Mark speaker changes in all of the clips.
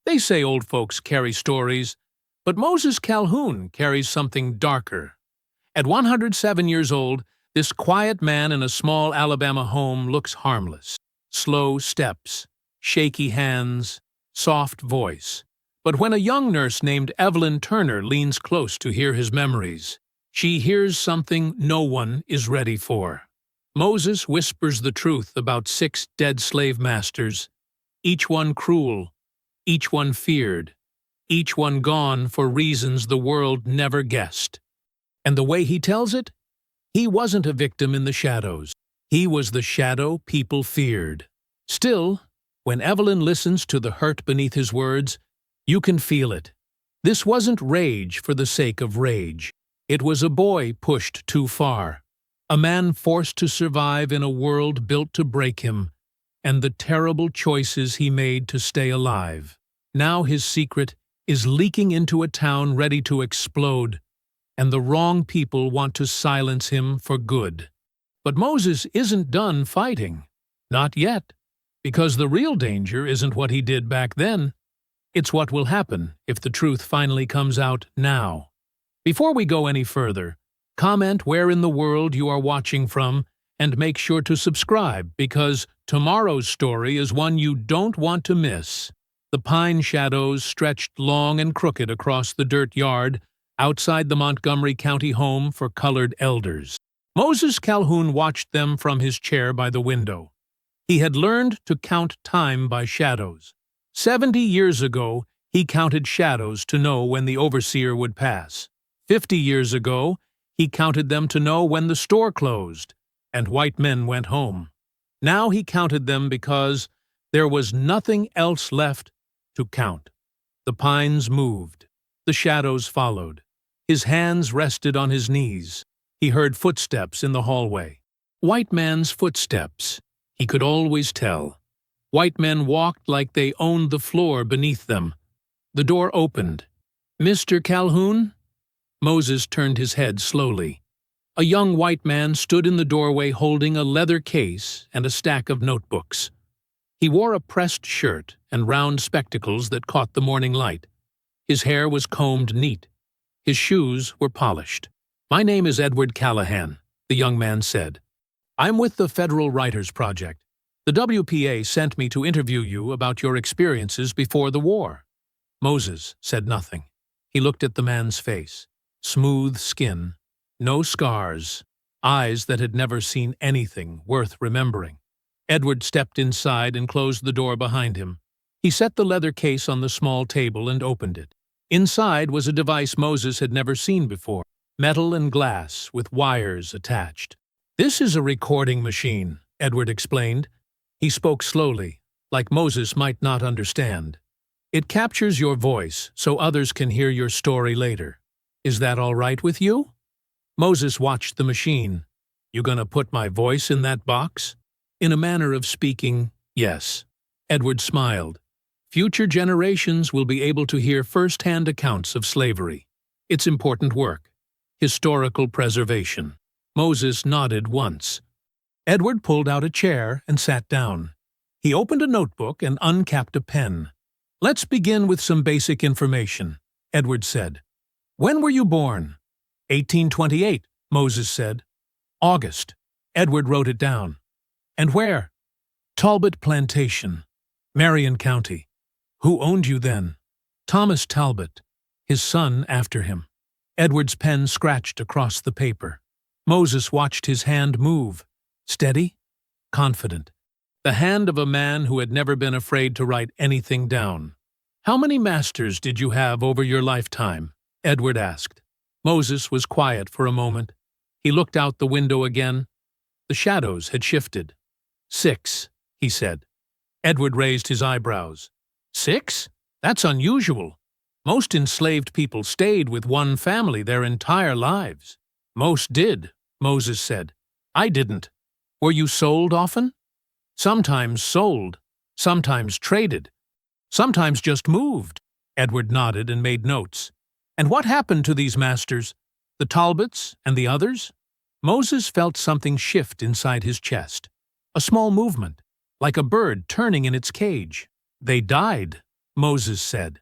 Speaker 1: They say old folks carry stories, but Moses Calhoun carries something darker. At 107 years old, this quiet man in a small Alabama home looks harmless. Slow steps, shaky hands, soft voice. But when a young nurse named Evelyn Turner leans close to hear his memories, she hears something no one is ready for. Moses whispers the truth about 6 dead slave masters, each one cruel, each one feared, each one gone for reasons the world never guessed. And the way he tells it? He wasn't a victim in the shadows. He was the shadow people feared. Still, when Evelyn listens to the hurt beneath his words, you can feel it. This wasn't rage for the sake of rage. It was a boy pushed too far, a man forced to survive in a world built to break him, and the terrible choices he made to stay alive. Now his secret is leaking into a town ready to explode, and the wrong people want to silence him for good. But Moses isn't done fighting. Not yet, because the real danger isn't what he did back then. It's what will happen if the truth finally comes out now. Before we go any further, comment where in the world you are watching from and make sure to subscribe because tomorrow's story is one you don't want to miss. The pine shadows stretched long and crooked across the dirt yard outside the Montgomery County home for colored elders. Moses Calhoun watched them from his chair by the window. He had learned to count time by shadows. 70 years ago, he counted shadows to know when the overseer would pass. 50 years ago, he counted them to know when the store closed and white men went home. Now he counted them because there was nothing else left to count. The pines moved. The shadows followed. His hands rested on his knees. He heard footsteps in the hallway. White man's footsteps. He could always tell. White men walked like they owned the floor beneath them. The door opened. "Mr. Calhoun?" Moses turned his head slowly. A young white man stood in the doorway holding a leather case and a stack of notebooks. He wore a pressed shirt and round spectacles that caught the morning light. His hair was combed neat. His shoes were polished. "My name is Edward Callahan," the young man said. "I'm with the Federal Writers Project. The WPA sent me to interview you about your experiences before the war." Moses said nothing. He looked at the man's face. Smooth skin, no scars, eyes that had never seen anything worth remembering. Edward stepped inside and closed the door behind him. He set the leather case on the small table and opened it. Inside was a device Moses had never seen before, metal and glass with wires attached. "This is a recording machine," Edward explained. He spoke slowly, like Moses might not understand. "It captures your voice so others can hear your story later. Is that all right with you?" Moses watched the machine. "You gonna put my voice in that box?" In a manner of speaking, yes. Edward smiled. "Future generations will be able to hear first-hand accounts of slavery. It's important work. Historical preservation." Moses nodded once. Edward pulled out a chair and sat down. He opened a notebook and uncapped a pen. "Let's begin with some basic information," Edward said. "When were you born?" 1828, Moses said. "August." Edward wrote it down. "And where?" "Talbot Plantation, Marion County." "Who owned you then?" "Thomas Talbot. His son after him." Edward's pen scratched across the paper. Moses watched his hand move. Steady, confident. The hand of a man who had never been afraid to write anything down. "How many masters did you have over your lifetime?" Edward asked. Moses was quiet for a moment. He looked out the window again. The shadows had shifted. "6, he said. Edward raised his eyebrows. "6? That's unusual. Most enslaved people stayed with one family their entire lives." "Most did," Moses said. "I didn't." "Were you sold often?" "Sometimes sold, sometimes traded, sometimes just moved." Edward nodded and made notes. "And what happened to these masters? The Talbots and the others?" Moses felt something shift inside his chest. A small movement, like a bird turning in its cage. "They died," Moses said.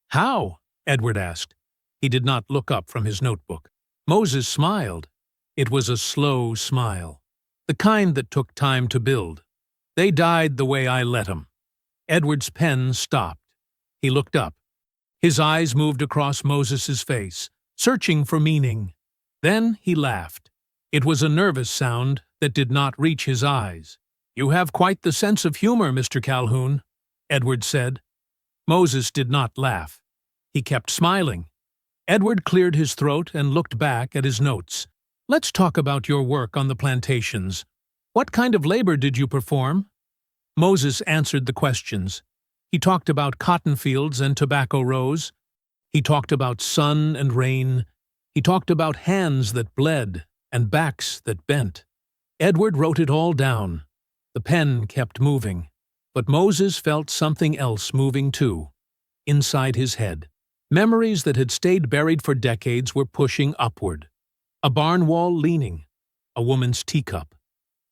Speaker 1: How? Edward asked. He did not look up from his notebook. Moses smiled. It was a slow smile, the kind that took time to build. They died the way I let 'em. Edward's pen stopped. He looked up. His eyes moved across Moses's face, searching for meaning. Then he laughed. It was a nervous sound that did not reach his eyes. You have quite the sense of humor, Mr. Calhoun, Edward said. Moses did not laugh. He kept smiling. Edward cleared his throat and looked back at his notes. Let's talk about your work on the plantations. What kind of labor did you perform? Moses answered the questions. He talked about cotton fields and tobacco rows. He talked about sun and rain. He talked about hands that bled and backs that bent. Edward wrote it all down. The pen kept moving. But Moses felt something else moving too, inside his head. Memories that had stayed buried for decades were pushing upward. A barn wall leaning, a woman's teacup,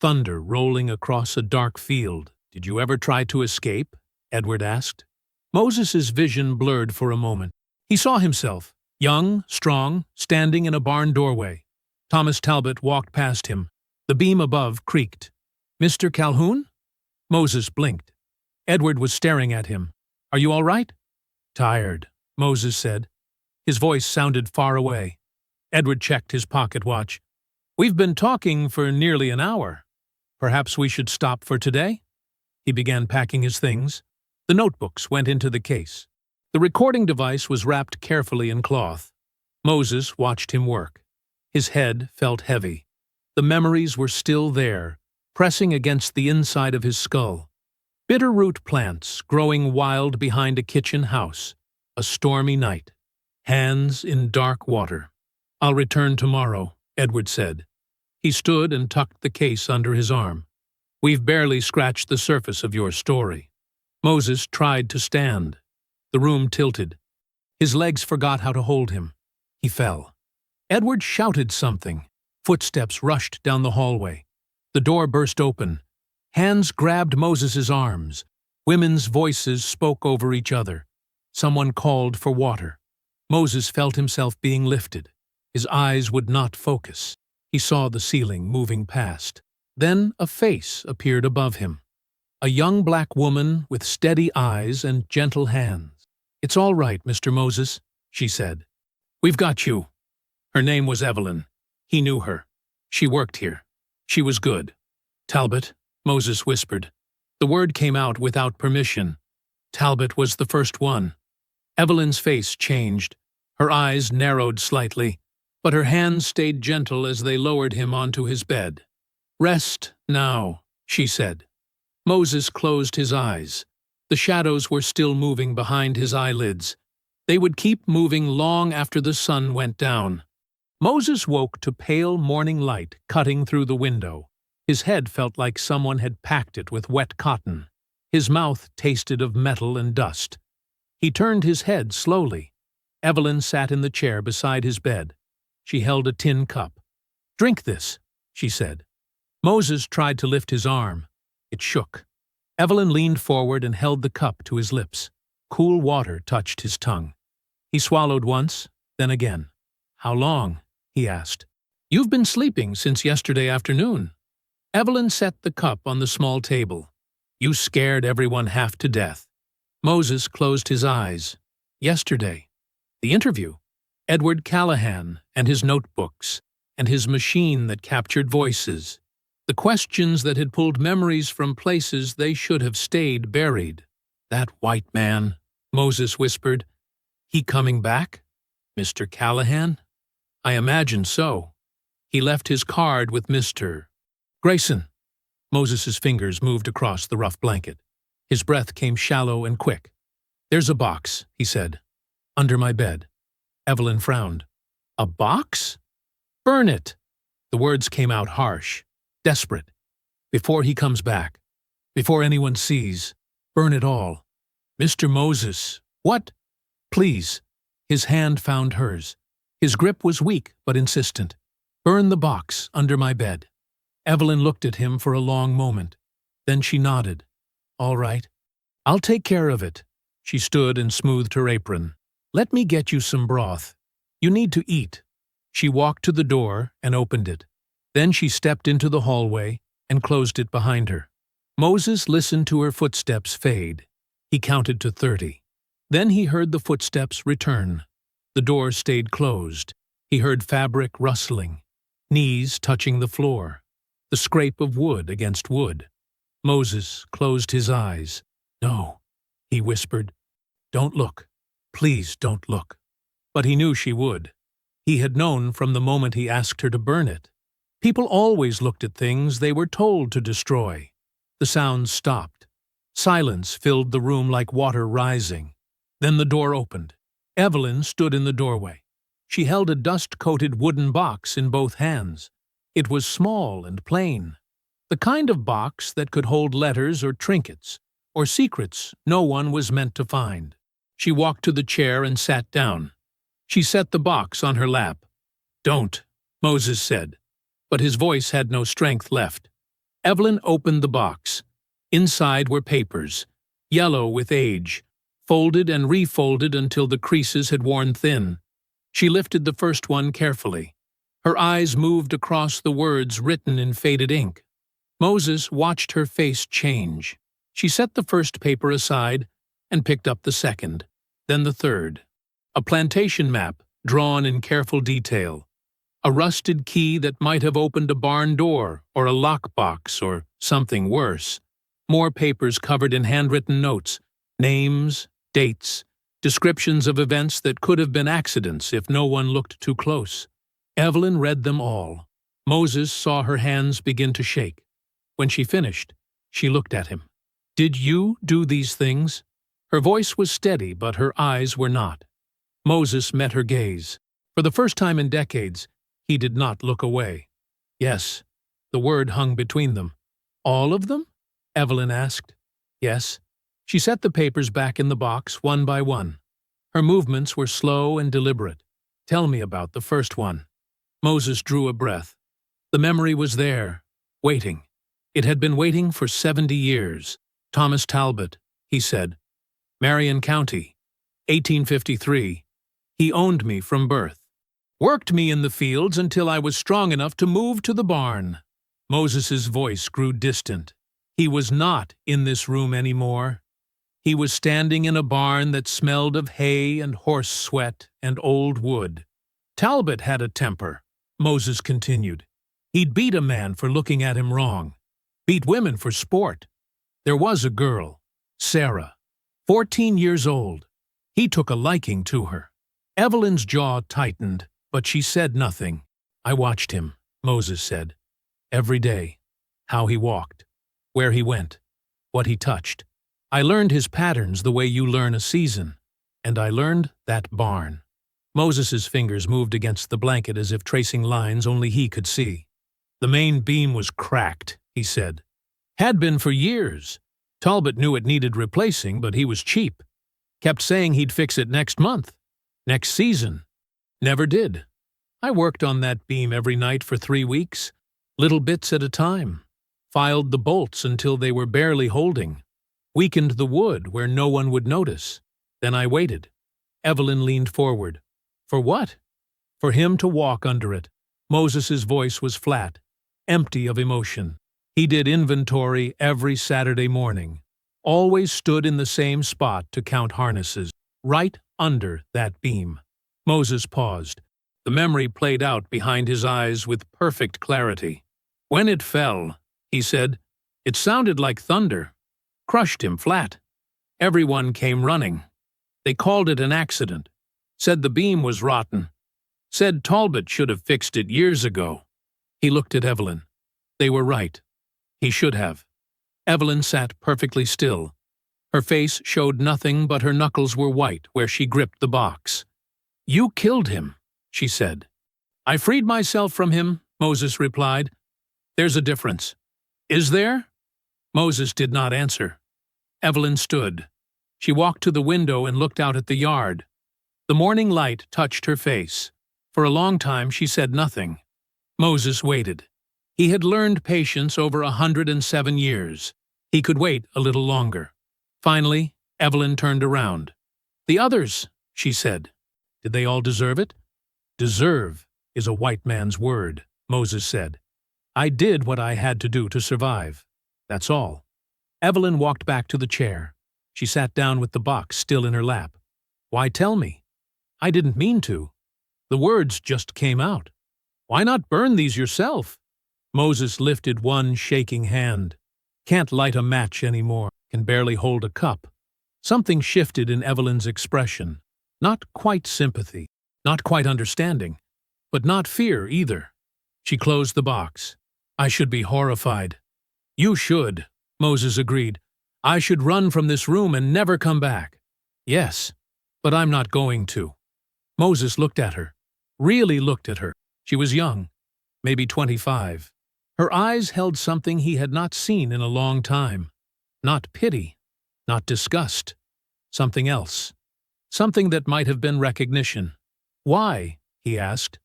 Speaker 1: thunder rolling across a dark field. Did you ever try to escape? Edward asked. Moses's vision blurred for a moment. He saw himself, young, strong, standing in a barn doorway. Thomas Talbot walked past him. The beam above creaked. Mr. Calhoun? Moses blinked. Edward was staring at him. Are you all right? Tired, Moses said. His voice sounded far away. Edward checked his pocket watch. We've been talking for nearly an hour. Perhaps we should stop for today? He began packing his things. The notebooks went into the case. The recording device was wrapped carefully in cloth. Moses watched him work. His head felt heavy. The memories were still there, pressing against the inside of his skull. Bitterroot plants growing wild behind a kitchen house. A stormy night. Hands in dark water. I'll return tomorrow, Edward said. He stood and tucked the case under his arm. We've barely scratched the surface of your story. Moses tried to stand. The room tilted. His legs forgot how to hold him. He fell. Edward shouted something. Footsteps rushed down the hallway. The door burst open. Hands grabbed Moses's arms. Women's voices spoke over each other. Someone called for water. Moses felt himself being lifted. His eyes would not focus. He saw the ceiling moving past. Then a face appeared above him. A young black woman with steady eyes and gentle hands. It's all right, Mr. Moses, she said. We've got you. Her name was Evelyn. He knew her. She worked here. She was good. Talbot, Moses whispered. The word came out without permission. Talbot was the first one. Evelyn's face changed. Her eyes narrowed slightly, but her hands stayed gentle as they lowered him onto his bed. Rest now, she said. Moses closed his eyes. The shadows were still moving behind his eyelids. They would keep moving long after the sun went down. Moses woke to pale morning light cutting through the window. His head felt like someone had packed it with wet cotton. His mouth tasted of metal and dust. He turned his head slowly. Evelyn sat in the chair beside his bed. She held a tin cup. Drink this, she said. Moses tried to lift his arm. It shook. Evelyn leaned forward and held the cup to his lips. Cool water touched his tongue. He swallowed once, then again. How long? He asked. You've been sleeping since yesterday afternoon. Evelyn set the cup on the small table. You scared everyone half to death. Moses closed his eyes. Yesterday. The interview. Edward Callahan and his notebooks, and his machine that captured voices. The questions that had pulled memories from places they should have stayed buried. That white man, Moses whispered. He coming back? Mr. Callahan? I imagine so. He left his card with Mr. Grayson. Moses's fingers moved across the rough blanket. His breath came shallow and quick. There's a box, he said. Under my bed. Evelyn frowned. A box? Burn it. The words came out harsh, desperate. Before he comes back. Before anyone sees. Burn it all. Mr. Moses. What? Please. His hand found hers. His grip was weak but insistent. Burn the box under my bed. Evelyn looked at him for a long moment. Then she nodded. All right. I'll take care of it. She stood and smoothed her apron. "Let me get you some broth. You need to eat." She walked to the door and opened it. Then she stepped into the hallway and closed it behind her. Moses listened to her footsteps fade. He counted to 30. Then he heard the footsteps return. The door stayed closed. He heard fabric rustling, knees touching the floor, the scrape of wood against wood. Moses closed his eyes. "No," he whispered. "Don't look. Please don't look." But he knew she would. He had known from the moment he asked her to burn it. People always looked at things they were told to destroy. The sounds stopped. Silence filled the room like water rising. Then the door opened. Evelyn stood in the doorway. She held a dust-coated wooden box in both hands. It was small and plain, the kind of box that could hold letters or trinkets, or secrets no one was meant to find. She walked to the chair and sat down. She set the box on her lap. "Don't," Moses said, but his voice had no strength left. Evelyn opened the box. Inside were papers, yellow with age, folded and refolded until the creases had worn thin. She lifted the first one carefully. Her eyes moved across the words written in faded ink. Moses watched her face change. She set the first paper aside and picked up the second, then the third. A plantation map, drawn in careful detail. A rusted key that might have opened a barn door or a lockbox or something worse. More papers covered in handwritten notes, names, dates, descriptions of events that could have been accidents if no one looked too close. Evelyn read them all. Moses saw her hands begin to shake. When she finished, she looked at him. "Did you do these things?" Her voice was steady, but her eyes were not. Moses met her gaze. For the first time in decades, he did not look away. "Yes." The word hung between them. "All of them?" Evelyn asked. "Yes." She set the papers back in the box, one by one. Her movements were slow and deliberate. "Tell me about the first one." Moses drew a breath. The memory was there, waiting. It had been waiting for 70 years. "Thomas Talbot," he said. "Marion County, 1853. He owned me from birth. Worked me in the fields until I was strong enough to move to the barn." Moses's voice grew distant. He was not in this room anymore. He was standing in a barn that smelled of hay and horse sweat and old wood. "Talbot had a temper," Moses continued. "He'd beat a man for looking at him wrong. Beat women for sport. There was a girl, Sarah, 14 years old. He took a liking to her." Evelyn's jaw tightened, but she said nothing. "I watched him," Moses said. "Every day. How he walked. Where he went. What he touched. I learned his patterns the way you learn a season. And I learned that barn." Moses's fingers moved against the blanket as if tracing lines only he could see. "The main beam was cracked," he said. "Had been for years. Talbot knew it needed replacing, but he was cheap. Kept saying he'd fix it next month. Next season. Never did. I worked on that beam every night for 3 weeks, little bits at a time. Filed the bolts until they were barely holding. Weakened the wood where no one would notice. Then I waited." Evelyn leaned forward. "For what?" "For him to walk under it." Moses's voice was flat, empty of emotion. He did inventory every Saturday morning. Always stood in the same spot to count harnesses, right under that beam. Moses paused. The memory played out behind his eyes with perfect clarity. "When it fell," he said, "it sounded like thunder. Crushed him flat. Everyone came running. They called it an accident. Said the beam was rotten. Said Talbot should have fixed it years ago." He looked at Evelyn. They were right. He should have. Evelyn sat perfectly still. Her face showed nothing but her knuckles were white where she gripped the box. "You killed him," she said. "I freed myself from him," Moses replied. "There's a difference." "Is there?" Moses did not answer. Evelyn stood. She walked to the window and looked out at the yard. The morning light touched her face. For a long time she said nothing. Moses waited. He had learned patience over 107 years. He could wait a little longer. Finally, Evelyn turned around. "The others," she said. "Did they all deserve it?" "Deserve is a white man's word," Moses said. "I did what I had to do to survive. That's all." Evelyn walked back to the chair. She sat down with the box still in her lap. "Why tell me? I didn't mean to. The words just came out. Why not burn these yourself?" Moses lifted one shaking hand. "Can't light a match anymore. Can barely hold a cup." Something shifted in Evelyn's expression. Not quite sympathy, not quite understanding, but not fear either. She closed the box. "I should be horrified." "You should," Moses agreed. "I should run from this room and never come back." "Yes, but I'm not going to." Moses looked at her, really looked at her. She was young, maybe 25. Her eyes held something he had not seen in a long time. Not pity, not disgust. Something else. Something that might have been recognition. "Why?" he asked.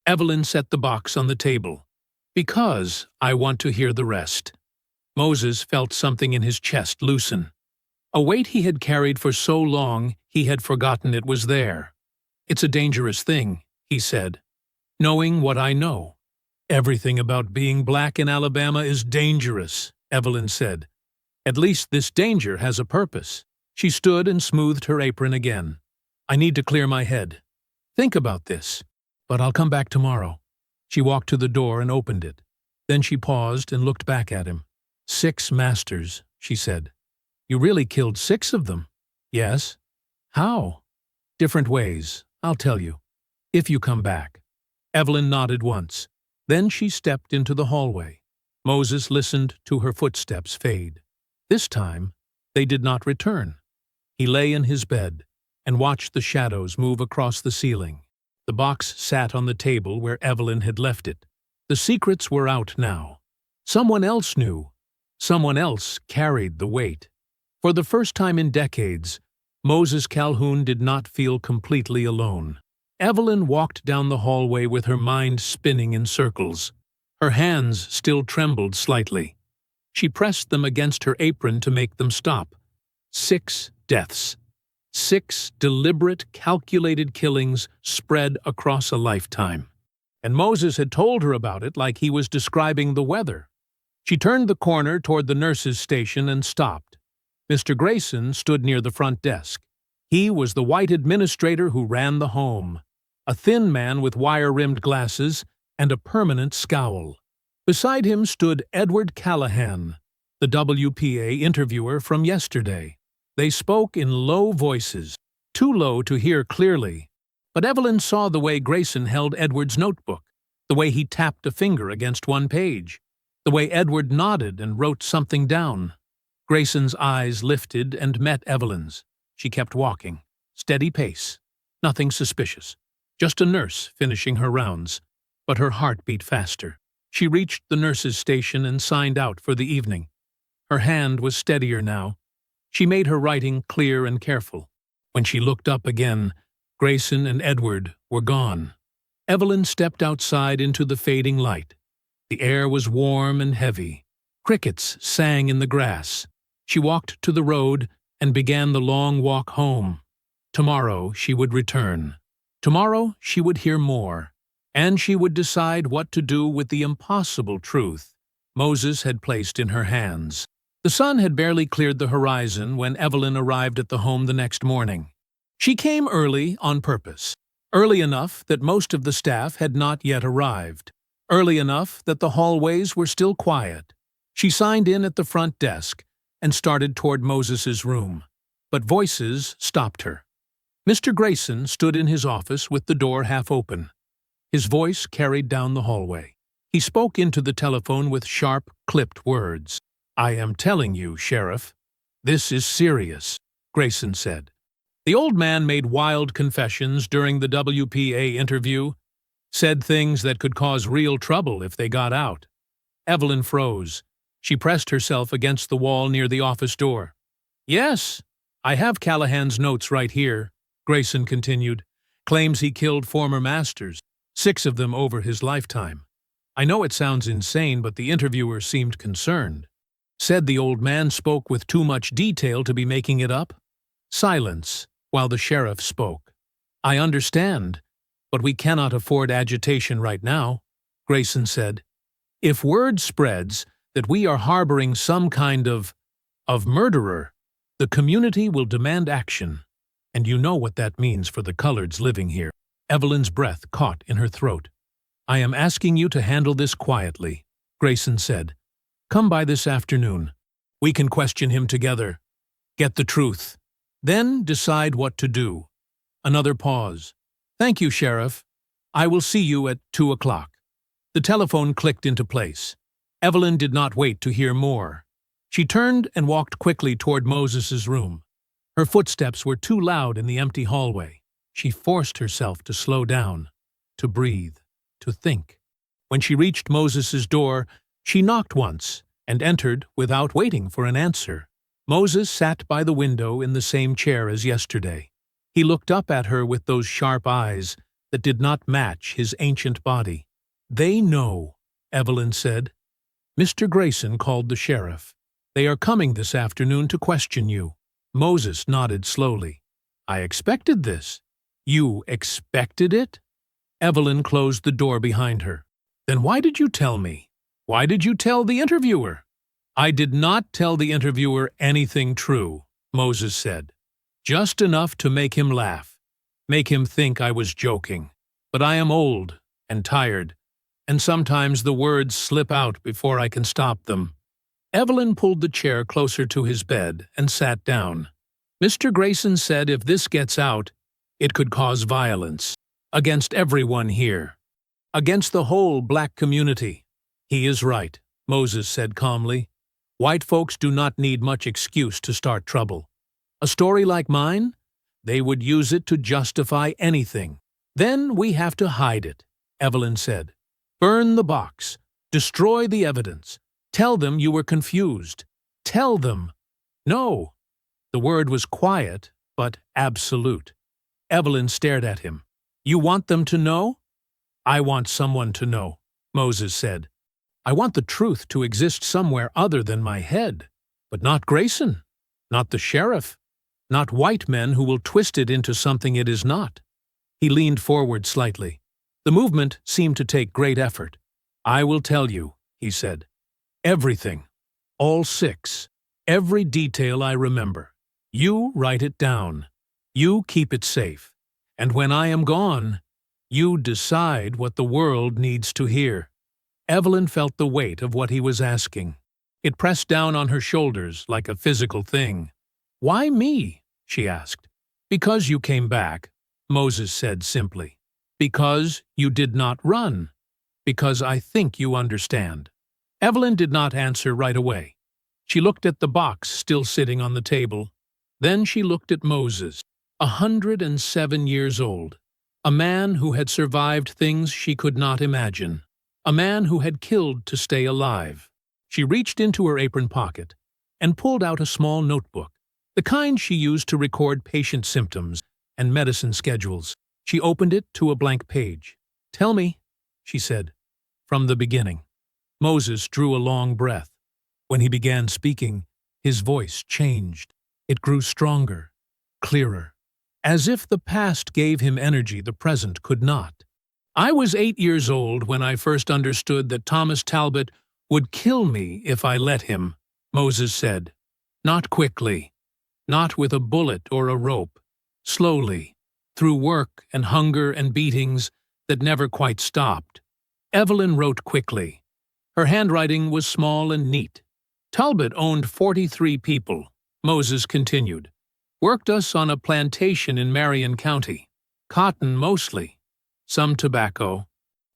Speaker 1: Evelyn set the box on the table. "Because I want to hear the rest." Moses felt something in his chest loosen. A weight he had carried for so long he had forgotten it was there. "It's a dangerous thing," he said. "Knowing what I know." "Everything about being black in Alabama is dangerous," Evelyn said. "At least this danger has a purpose." She stood and smoothed her apron again. "I need to clear my head. Think about this. But I'll come back tomorrow." She walked to the door and opened it. Then she paused and looked back at him. "6 masters," she said. "You really killed 6 of them?" "Yes." "How?" "Different ways. I'll tell you. If you come back." Evelyn nodded once. Then she stepped into the hallway. Moses listened to her footsteps fade. This time, they did not return. He lay in his bed and watched the shadows move across the ceiling. The box sat on the table where Evelyn had left it. The secrets were out now. Someone else knew. Someone else carried the weight. For the first time in decades, Moses Calhoun did not feel completely alone. Evelyn walked down the hallway with her mind spinning in circles. Her hands still trembled slightly. She pressed them against her apron to make them stop. 6 deaths. 6 deliberate, calculated killings spread across a lifetime. And Moses had told her about it like he was describing the weather. She turned the corner toward the nurse's station and stopped. Mr. Grayson stood near the front desk. He was the white administrator who ran the home, a thin man with wire-rimmed glasses and a permanent scowl. Beside him stood Edward Callahan, the WPA interviewer from yesterday. They spoke in low voices, too low to hear clearly. But Evelyn saw the way Grayson held Edward's notebook, the way he tapped a finger against one page, the way Edward nodded and wrote something down. Grayson's eyes lifted and met Evelyn's. She kept walking, steady pace, nothing suspicious, just a nurse finishing her rounds. But her heart beat faster. She reached the nurse's station and signed out for the evening. Her hand was steadier now. She made her writing clear and careful. When she looked up again, Grayson and Edward were gone. Evelyn stepped outside into the fading light. The air was warm and heavy. Crickets sang in the grass. She walked to the road and began the long walk home. Tomorrow she would return. Tomorrow she would hear more, and she would decide what to do with the impossible truth Moses had placed in her hands. The sun had barely cleared the horizon when Evelyn arrived at the home the next morning. She came early on purpose, early enough that most of the staff had not yet arrived, early enough that the hallways were still quiet. She signed in at the front desk and started toward Moses's room, but voices stopped her. Mr. Grayson stood in his office with the door half open. His voice carried down the hallway. He spoke into the telephone with sharp, clipped words. "I am telling you, Sheriff, this is serious," Grayson said. The old man made wild confessions during the WPA interview, said things that could cause real trouble if they got out. Evelyn froze. She pressed herself against the wall near the office door. "Yes, I have Callahan's notes right here," Grayson continued. "Claims he killed former masters, 6 of them over his lifetime. I know it sounds insane, but the interviewer seemed concerned. Said the old man spoke with too much detail to be making it up. Silence, while the sheriff spoke. "I understand, but we cannot afford agitation right now," Grayson said. "If word spreads that we are harboring some kind of murderer, the community will demand action. And you know what that means for the coloreds living here." Evelyn's breath caught in her throat. "I am asking you to handle this quietly," Grayson said. "Come by this afternoon. We can question him together. Get the truth. Then decide what to do." Another pause. "Thank you, Sheriff. I will see you at 2 o'clock. The telephone clicked into place. Evelyn did not wait to hear more. She turned and walked quickly toward Moses's room. Her footsteps were too loud in the empty hallway. She forced herself to slow down, to breathe, to think. When she reached Moses's door, she knocked once and entered without waiting for an answer. Moses sat by the window in the same chair as yesterday. He looked up at her with those sharp eyes that did not match his ancient body. "They know," Evelyn said. "Mr. Grayson called the sheriff. They are coming this afternoon to question you." Moses nodded slowly. "I expected this." "You expected it?" Evelyn closed the door behind her. "Then why did you tell me? Why did you tell the interviewer?" "I did not tell the interviewer anything true," Moses said. "Just enough to make him laugh, make him think I was joking. But I am old and tired, and sometimes the words slip out before I can stop them." Evelyn pulled the chair closer to his bed and sat down. "Mr. Grayson said if this gets out, it could cause violence. Against everyone here. Against the whole black community." "He is right," Moses said calmly. "White folks do not need much excuse to start trouble. A story like mine? They would use it to justify anything. Then we have to hide it," Evelyn said. "Burn the box. Destroy the evidence. Tell them you were confused. Tell them." "No." The word was quiet, but absolute. Evelyn stared at him. "You want them to know?" "I want someone to know," Moses said. "I want the truth to exist somewhere other than my head. But not Grayson. Not the sheriff. Not white men who will twist it into something it is not." He leaned forward slightly. The movement seemed to take great effort. "I will tell you," he said. "Everything. All 6. Every detail I remember. You write it down. You keep it safe. And when I am gone, you decide what the world needs to hear." Evelyn felt the weight of what he was asking. It pressed down on her shoulders like a physical thing. "Why me?" she asked. "Because you came back," Moses said simply. "Because you did not run. Because I think you understand." Evelyn did not answer right away. She looked at the box still sitting on the table. Then she looked at Moses, 107 years old, a man who had survived things she could not imagine, a man who had killed to stay alive. She reached into her apron pocket and pulled out a small notebook, the kind she used to record patient symptoms and medicine schedules. She opened it to a blank page. "Tell me," she said, "from the beginning." Moses drew a long breath. When he began speaking, his voice changed. It grew stronger, clearer, as if the past gave him energy the present could not. "I was 8 years old when I first understood that Thomas Talbot would kill me if I let him," Moses said. "Not quickly, not with a bullet or a rope, slowly, through work and hunger and beatings that never quite stopped." Evelyn wrote quickly. Her handwriting was small and neat. "Talbot owned 43 people," Moses continued. "Worked us on a plantation in Marion County. Cotton mostly. Some tobacco.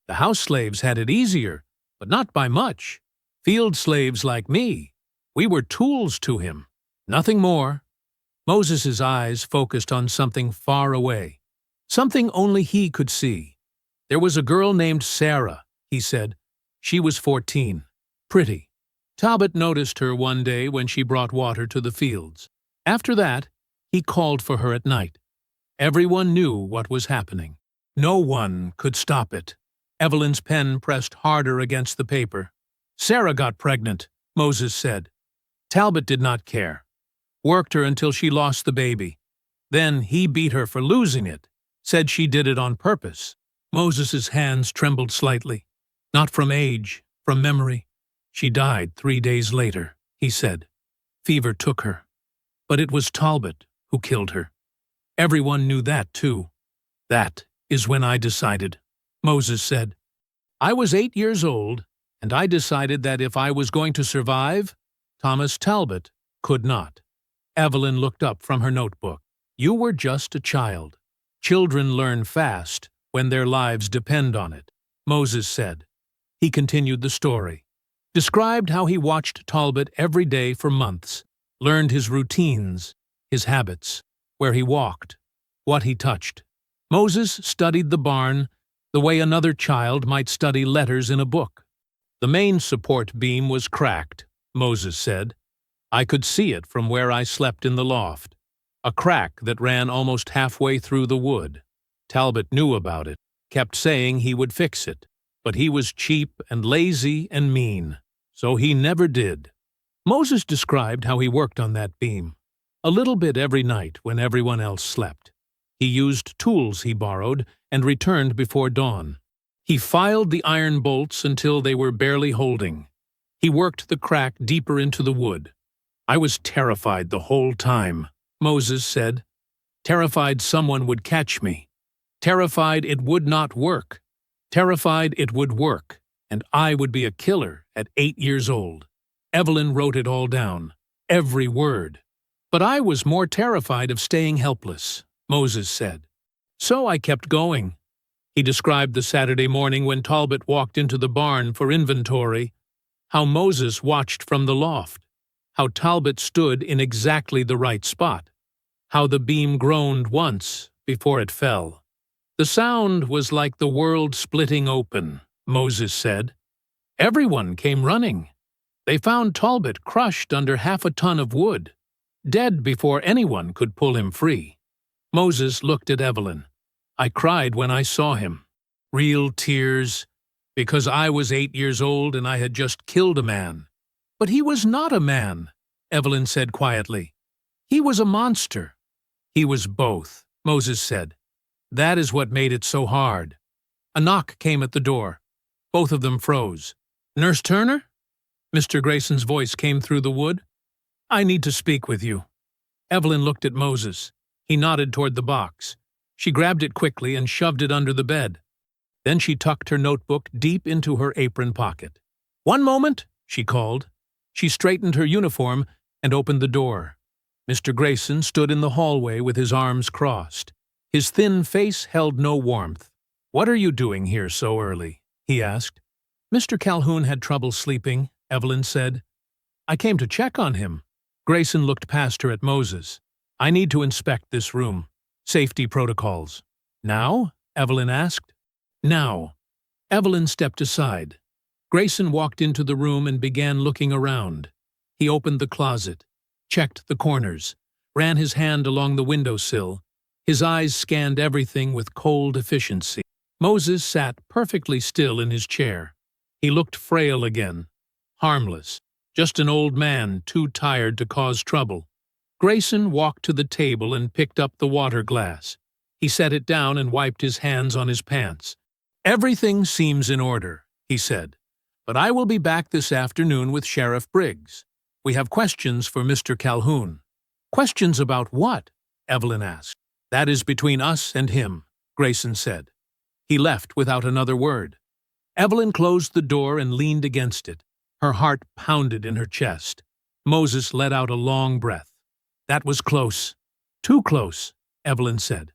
Speaker 1: The house slaves had it easier, but not by much. Field slaves like me, we were tools to him. Nothing more." Moses's eyes focused on something far away, something only he could see. "There was a girl named Sarah," he said. "She was 14. Pretty. Talbot noticed her one day when she brought water to the fields. After that, he called for her at night. Everyone knew what was happening. No one could stop it." Evelyn's pen pressed harder against the paper. "Sarah got pregnant," Moses said. "Talbot did not care. Worked her until she lost the baby. Then he beat her for losing it, said she did it on purpose. Moses's hands trembled slightly. Not from age, from memory. She died 3 days later, he said. Fever took her. But it was Talbot who killed her. Everyone knew that, too. That is when I decided, Moses said. I was 8 years old, and I decided that if I was going to survive, Thomas Talbot could not. Evelyn looked up from her notebook. You were just a child. Children learn fast when their lives depend on it, Moses said. He continued the story, described how he watched Talbot every day for months, learned his routines, his habits, where he walked, what he touched. Moses studied the barn the way another child might study letters in a book. The main support beam was cracked, Moses said. I could see it from where I slept in the loft. A crack that ran almost halfway through the wood. Talbot knew about it, kept saying he would fix it, but he was cheap and lazy and mean, so he never did. Moses described how he worked on that beam, a little bit every night when everyone else slept. He used tools he borrowed and returned before dawn. He filed the iron bolts until they were barely holding. He worked the crack deeper into the wood. I was terrified the whole time, Moses said. Terrified someone would catch me. Terrified it would not work. Terrified it would work, and I would be a killer at 8 years old. Evelyn wrote it all down, every word. But I was more terrified of staying helpless, Moses said. So I kept going. He described the Saturday morning when Talbot walked into the barn for inventory, how Moses watched from the loft, how Talbot stood in exactly the right spot, how the beam groaned once before it fell. The sound was like the world splitting open, Moses said. Everyone came running. They found Talbot crushed under half a ton of wood, dead before anyone could pull him free. Moses looked at Evelyn. I cried when I saw him. Real tears, because I was 8 years old and I had just killed a man. But he was not a man, Evelyn said quietly. He was a monster. He was both, Moses said. That is what made it so hard. A knock came at the door. Both of them froze. Nurse Turner? Mr. Grayson's voice came through the wood. I need to speak with you. Evelyn looked at Moses. He nodded toward the box. She grabbed it quickly and shoved it under the bed. Then she tucked her notebook deep into her apron pocket. One moment, she called. She straightened her uniform and opened the door. Mr. Grayson stood in the hallway with his arms crossed. His thin face held no warmth. What are you doing here so early? He asked. Mr. Calhoun had trouble sleeping, Evelyn said. I came to check on him. Grayson looked past her at Moses. I need to inspect this room. Safety protocols. Now? Evelyn asked. Now. Evelyn stepped aside. Grayson walked into the room and began looking around. He opened the closet, checked the corners, ran his hand along the windowsill. His eyes scanned everything with cold efficiency. Moses sat perfectly still in his chair. He looked frail again, harmless, just an old man too tired to cause trouble. Grayson walked to the table and picked up the water glass. He set it down and wiped his hands on his pants. Everything seems in order, he said, but I will be back this afternoon with Sheriff Briggs. We have questions for Mr. Calhoun. Questions about what? Evelyn asked. That is between us and him, Grayson said. He left without another word. Evelyn closed the door and leaned against it. Her heart pounded in her chest. Moses let out a long breath. That was close. Too close, Evelyn said.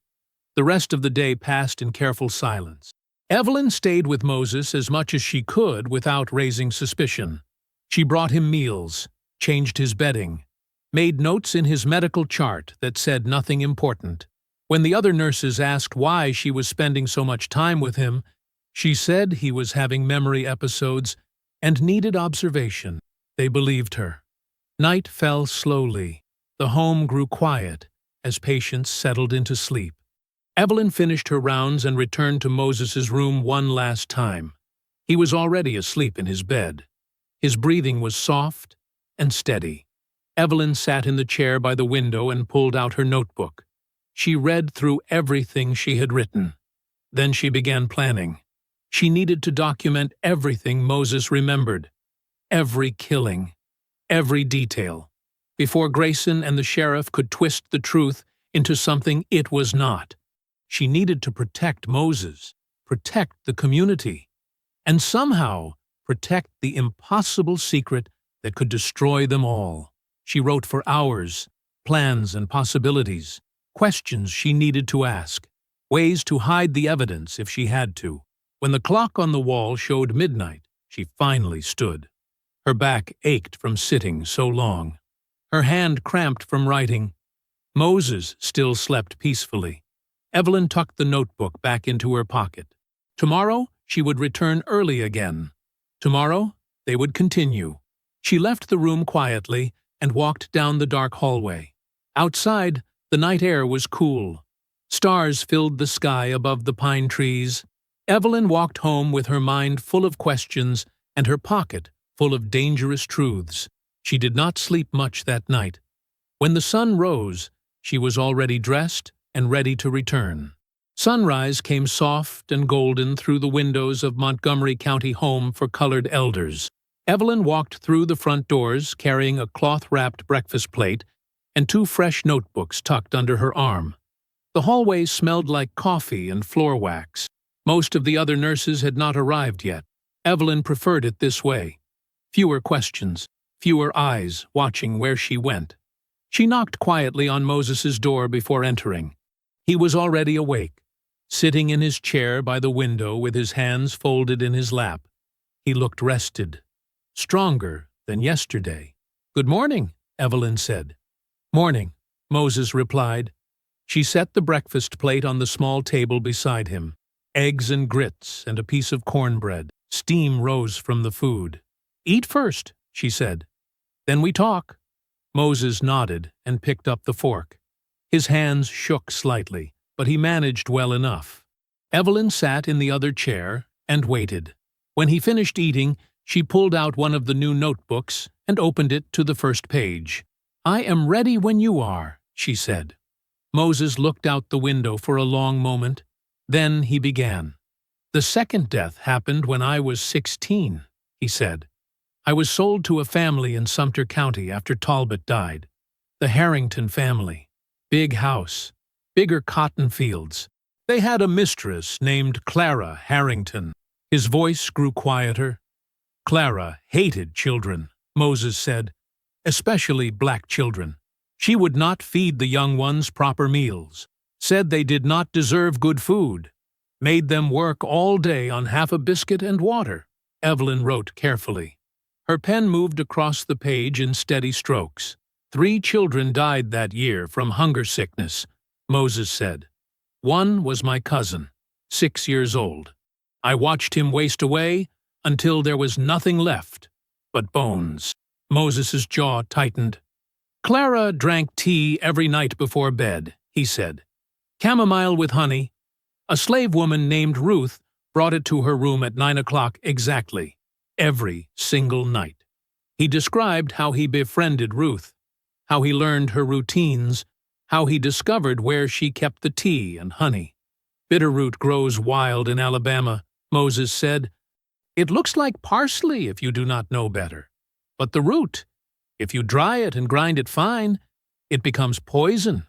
Speaker 1: The rest of the day passed in careful silence. Evelyn stayed with Moses as much as she could without raising suspicion. She brought him meals, changed his bedding, made notes in his medical chart that said nothing important. When the other nurses asked why she was spending so much time with him, she said he was having memory episodes and needed observation. They believed her. Night fell slowly. The home grew quiet as patients settled into sleep. Evelyn finished her rounds and returned to Moses's room one last time. He was already asleep in his bed. His breathing was soft and steady. Evelyn sat in the chair by the window and pulled out her notebook. She read through everything she had written. Then she began planning. She needed to document everything Moses remembered. Every killing. Every detail. Before Grayson and the sheriff could twist the truth into something it was not. She needed to protect Moses, protect the community, and somehow protect the impossible secret that could destroy them all. She wrote for hours, plans and possibilities, questions she needed to ask, ways to hide the evidence if she had to. When the clock on the wall showed midnight, she finally stood. Her back ached from sitting so long. Her hand cramped from writing. Moses still slept peacefully. Evelyn tucked the notebook back into her pocket. Tomorrow, she would return early again. Tomorrow, they would continue. She left the room quietly and walked down the dark hallway. Outside, the night air was cool. Stars filled the sky above the pine trees. Evelyn walked home with her mind full of questions and her pocket full of dangerous truths. She did not sleep much that night. When the sun rose, she was already dressed and ready to return. Sunrise came soft and golden through the windows of Montgomery County Home for Colored Elders. Evelyn walked through the front doors carrying a cloth-wrapped breakfast plate and 2 fresh notebooks tucked under her arm. The hallway smelled like coffee and floor wax. Most of the other nurses had not arrived yet. Evelyn preferred it this way. Fewer questions, fewer eyes watching where she went. She knocked quietly on Moses's door before entering. He was already awake, sitting in his chair by the window with his hands folded in his lap. He looked rested, stronger than yesterday. "Good morning," Evelyn said. "Morning," Moses replied. She set the breakfast plate on the small table beside him. Eggs and grits and a piece of cornbread. Steam rose from the food. "Eat first," she said. "Then we talk." Moses nodded and picked up the fork. His hands shook slightly, but he managed well enough. Evelyn sat in the other chair and waited. When he finished eating, she pulled out one of the new notebooks and opened it to the first page. "I am ready when you are," she said. Moses looked out the window for a long moment. Then he began. "The second death happened when I was 16, he said. "I was sold to a family in Sumter County after Talbot died. The Harrington family. Big house. Bigger cotton fields. They had a mistress named Clara Harrington." His voice grew quieter. "Clara hated children," Moses said, "especially black children. She would not feed the young ones proper meals, said they did not deserve good food, made them work all day on half a biscuit and water." Evelyn wrote carefully. Her pen moved across the page in steady strokes. 3 children died that year from hunger sickness, Moses said. "One was my cousin, 6 years old. I watched him waste away until there was nothing left but bones." Moses's jaw tightened. "Clara drank tea every night before bed," he said. "Chamomile with honey. A slave woman named Ruth brought it to her room at 9 o'clock exactly, every single night." He described how he befriended Ruth, how he learned her routines, how he discovered where she kept the tea and honey. "Bitterroot grows wild in Alabama," Moses said. "It looks like parsley if you do not know better. But the root, if you dry it and grind it fine, it becomes poison.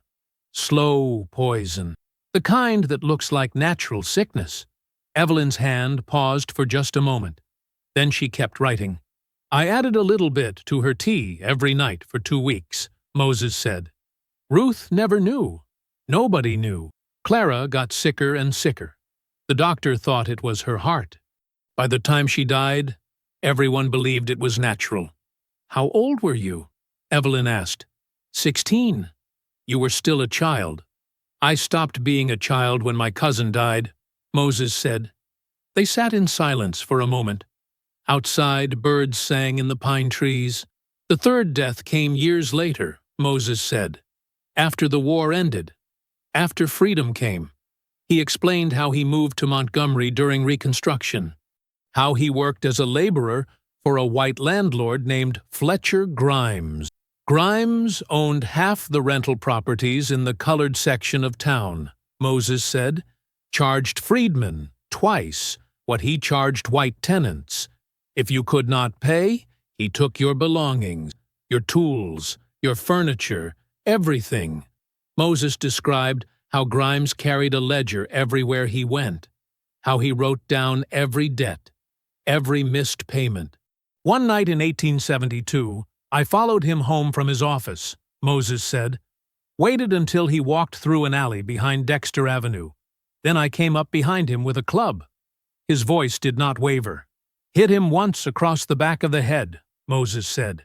Speaker 1: Slow poison. The kind that looks like natural sickness." Evelyn's hand paused for just a moment. Then she kept writing. "I added a little bit to her tea every night for 2 weeks, Moses said. Ruth never knew. Nobody knew. Clara got sicker and sicker. The doctor thought it was her heart. By the time she died, everyone believed it was natural." "How old were you?" Evelyn asked. 16. "You were still a child." "I stopped being a child when my cousin died," Moses said. They sat in silence for a moment. Outside, birds sang in the pine trees. "The third death came years later," Moses said. "After the war ended. After freedom came." He explained how he moved to Montgomery during Reconstruction, how he worked as a laborer for a white landlord named Fletcher Grimes. Grimes owned half the rental properties in the colored section of town, Moses said, charged freedmen twice what he charged white tenants. If you could not pay, he took your belongings, your tools, your furniture, everything. Moses described how Grimes carried a ledger everywhere he went, how he wrote down every debt, every missed payment. One night in 1872, I followed him home from his office, Moses said, waited until he walked through an alley behind Dexter Avenue. Then I came up behind him with a club. His voice did not waver. Hit him once across the back of the head, Moses said.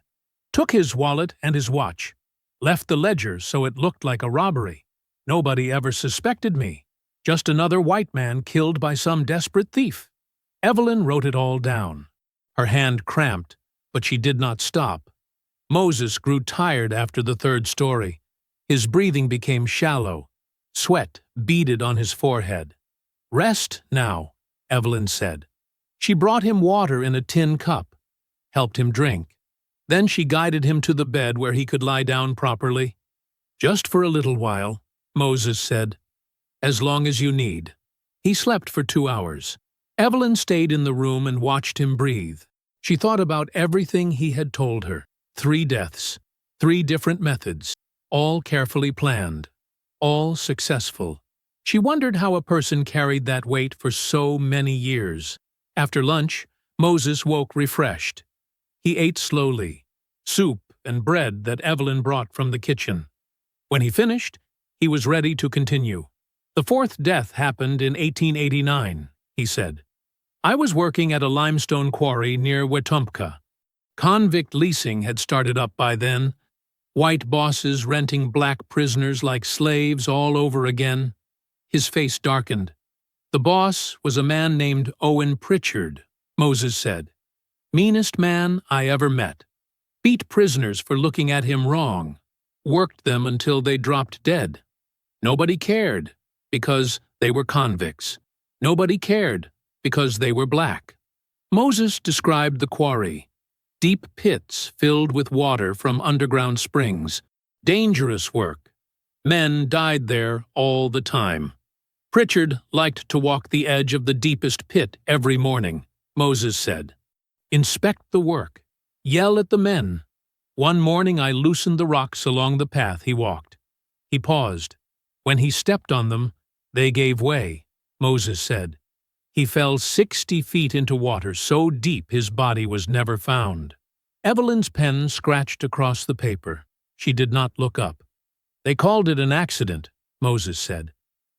Speaker 1: Took his wallet and his watch. Left the ledger so it looked like a robbery. Nobody ever suspected me. Just another white man killed by some desperate thief. Evelyn wrote it all down. Her hand cramped, but she did not stop. Moses grew tired after the third story. His breathing became shallow. Sweat beaded on his forehead. Rest now, Evelyn said. She brought him water in a tin cup, helped him drink. Then she guided him to the bed where he could lie down properly. Just for a little while, Moses said. As long as you need. He slept for 2 hours. Evelyn stayed in the room and watched him breathe. She thought about everything he had told her. 3 deaths, 3 different methods, all carefully planned, all successful. She wondered how a person carried that weight for so many years. After lunch, Moses woke refreshed. He ate slowly, soup and bread that Evelyn brought from the kitchen. When he finished, he was ready to continue. The 4th death happened in 1889, he said. I was working at a limestone quarry near Wetumpka. Convict leasing had started up by then. White bosses renting black prisoners like slaves all over again. His face darkened. The boss was a man named Owen Pritchard, Moses said. Meanest man I ever met. Beat prisoners for looking at him wrong. Worked them until they dropped dead. Nobody cared, because they were convicts. Nobody cared, because they were black. Moses described the quarry. Deep pits filled with water from underground springs. Dangerous work. Men died there all the time. Pritchard liked to walk the edge of the deepest pit every morning, Moses said. Inspect the work. Yell at the men. One morning I loosened the rocks along the path he walked. He paused. When he stepped on them, they gave way, Moses said. He fell 60 feet into water so deep his body was never found. Evelyn's pen scratched across the paper. She did not look up. They called it an accident, Moses said.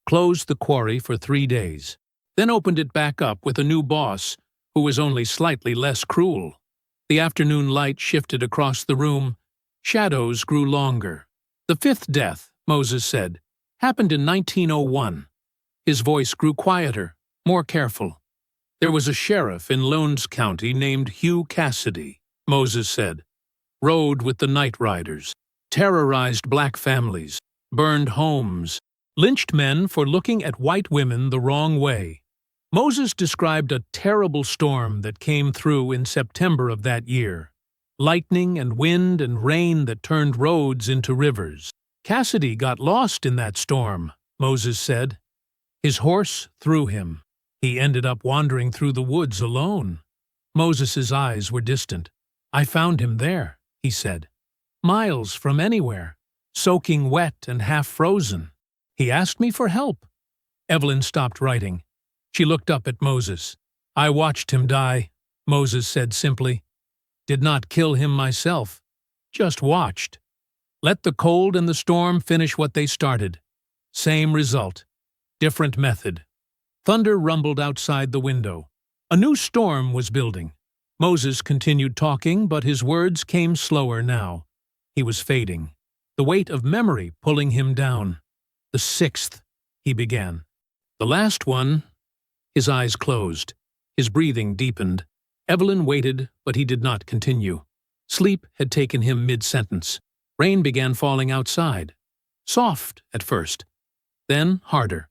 Speaker 1: Closed the quarry for 3 days. Then opened it back up with a new boss who was only slightly less cruel. The afternoon light shifted across the room. Shadows grew longer. The 5th death, Moses said, happened in 1901. His voice grew quieter, more careful. There was a sheriff in Lowndes County named Hugh Cassidy, Moses said. Rode with the night riders, terrorized black families, burned homes, lynched men for looking at white women the wrong way. Moses described a terrible storm that came through in September of that year. Lightning and wind and rain that turned roads into rivers. Cassidy got lost in that storm, Moses said. His horse threw him. He ended up wandering through the woods alone. Moses's eyes were distant. I found him there, he said. Miles from anywhere, soaking wet and half frozen. He asked me for help. Evelyn stopped writing. She looked up at Moses. I watched him die, Moses said simply. Did not kill him myself, just watched. Let the cold and the storm finish what they started. Same result, different method. Thunder rumbled outside the window. A new storm was building. Moses continued talking, but his words came slower now. He was fading, the weight of memory pulling him down. The 6th, he began. The last one. His eyes closed. His breathing deepened. Evelyn waited, but he did not continue. Sleep had taken him mid-sentence. Rain began falling outside. Soft at first, then harder.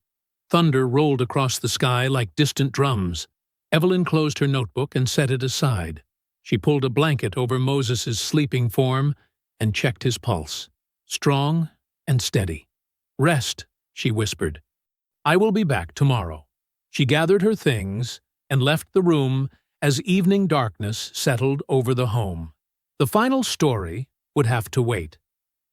Speaker 1: Thunder rolled across the sky like distant drums. Evelyn closed her notebook and set it aside. She pulled a blanket over Moses's sleeping form and checked his pulse. Strong and steady. "Rest," she whispered. "I will be back tomorrow." She gathered her things and left the room as evening darkness settled over the home. The final story would have to wait.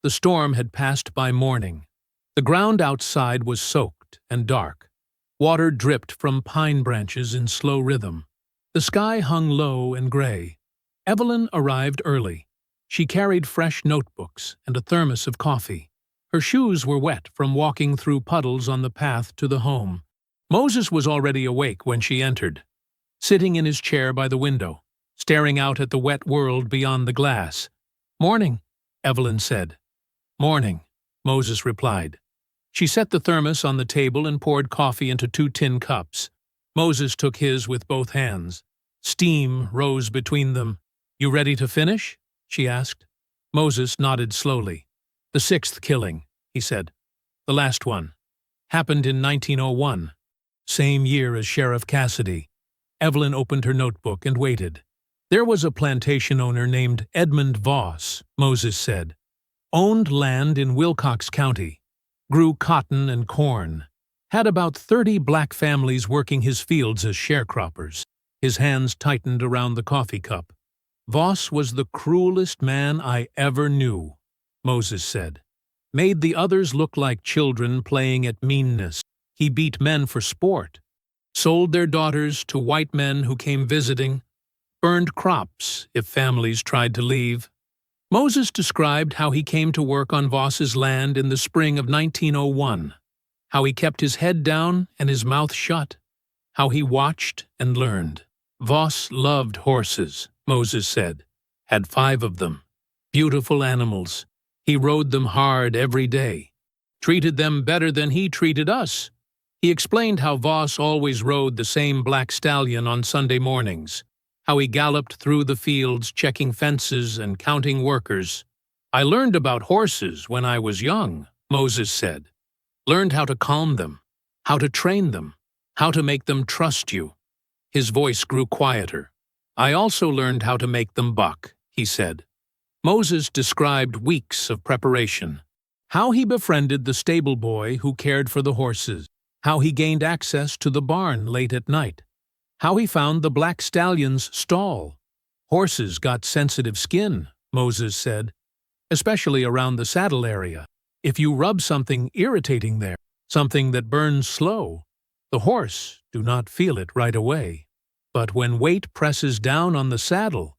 Speaker 1: The storm had passed by morning. The ground outside was soaked and dark. Water dripped from pine branches in slow rhythm. The sky hung low and gray. Evelyn arrived early. She carried fresh notebooks and a thermos of coffee. Her shoes were wet from walking through puddles on the path to the home. Moses was already awake when she entered, sitting in his chair by the window, staring out at the wet world beyond the glass. "Morning," Evelyn said. "Morning," Moses replied. She set the thermos on the table and poured coffee into 2 tin cups. Moses took his with both hands. Steam rose between them. "You ready to finish?" she asked. Moses nodded slowly. "The 6th killing," he said. "The last one. Happened in 1901. Same year as Sheriff Cassidy." Evelyn opened her notebook and waited. "There was a plantation owner named Edmund Voss," Moses said. "Owned land in Wilcox County. Grew cotton and corn. Had about 30 black families working his fields as sharecroppers." His hands tightened around the coffee cup. "Voss was the cruelest man I ever knew," Moses said. "Made the others look like children playing at meanness. He beat men for sport. Sold their daughters to white men who came visiting. Burned crops if families tried to leave." Moses described how he came to work on Voss's land in the spring of 1901, how he kept his head down and his mouth shut, how he watched and learned. "Voss loved horses," Moses said. "Had 5 of them. Beautiful animals. He rode them hard every day. Treated them better than he treated us." He explained how Voss always rode the same black stallion on Sunday mornings, how he galloped through the fields checking fences and counting workers. "I learned about horses when I was young," Moses said. "Learned how to calm them, how to train them, how to make them trust you." His voice grew quieter. "I also learned how to make them buck," he said. Moses described weeks of preparation, how he befriended the stable boy who cared for the horses, how he gained access to the barn late at night, how he found the black stallion's stall. "Horses got sensitive skin," Moses said, "especially around the saddle area. If you rub something irritating there, something that burns slow, the horse do not feel it right away. But when weight presses down on the saddle,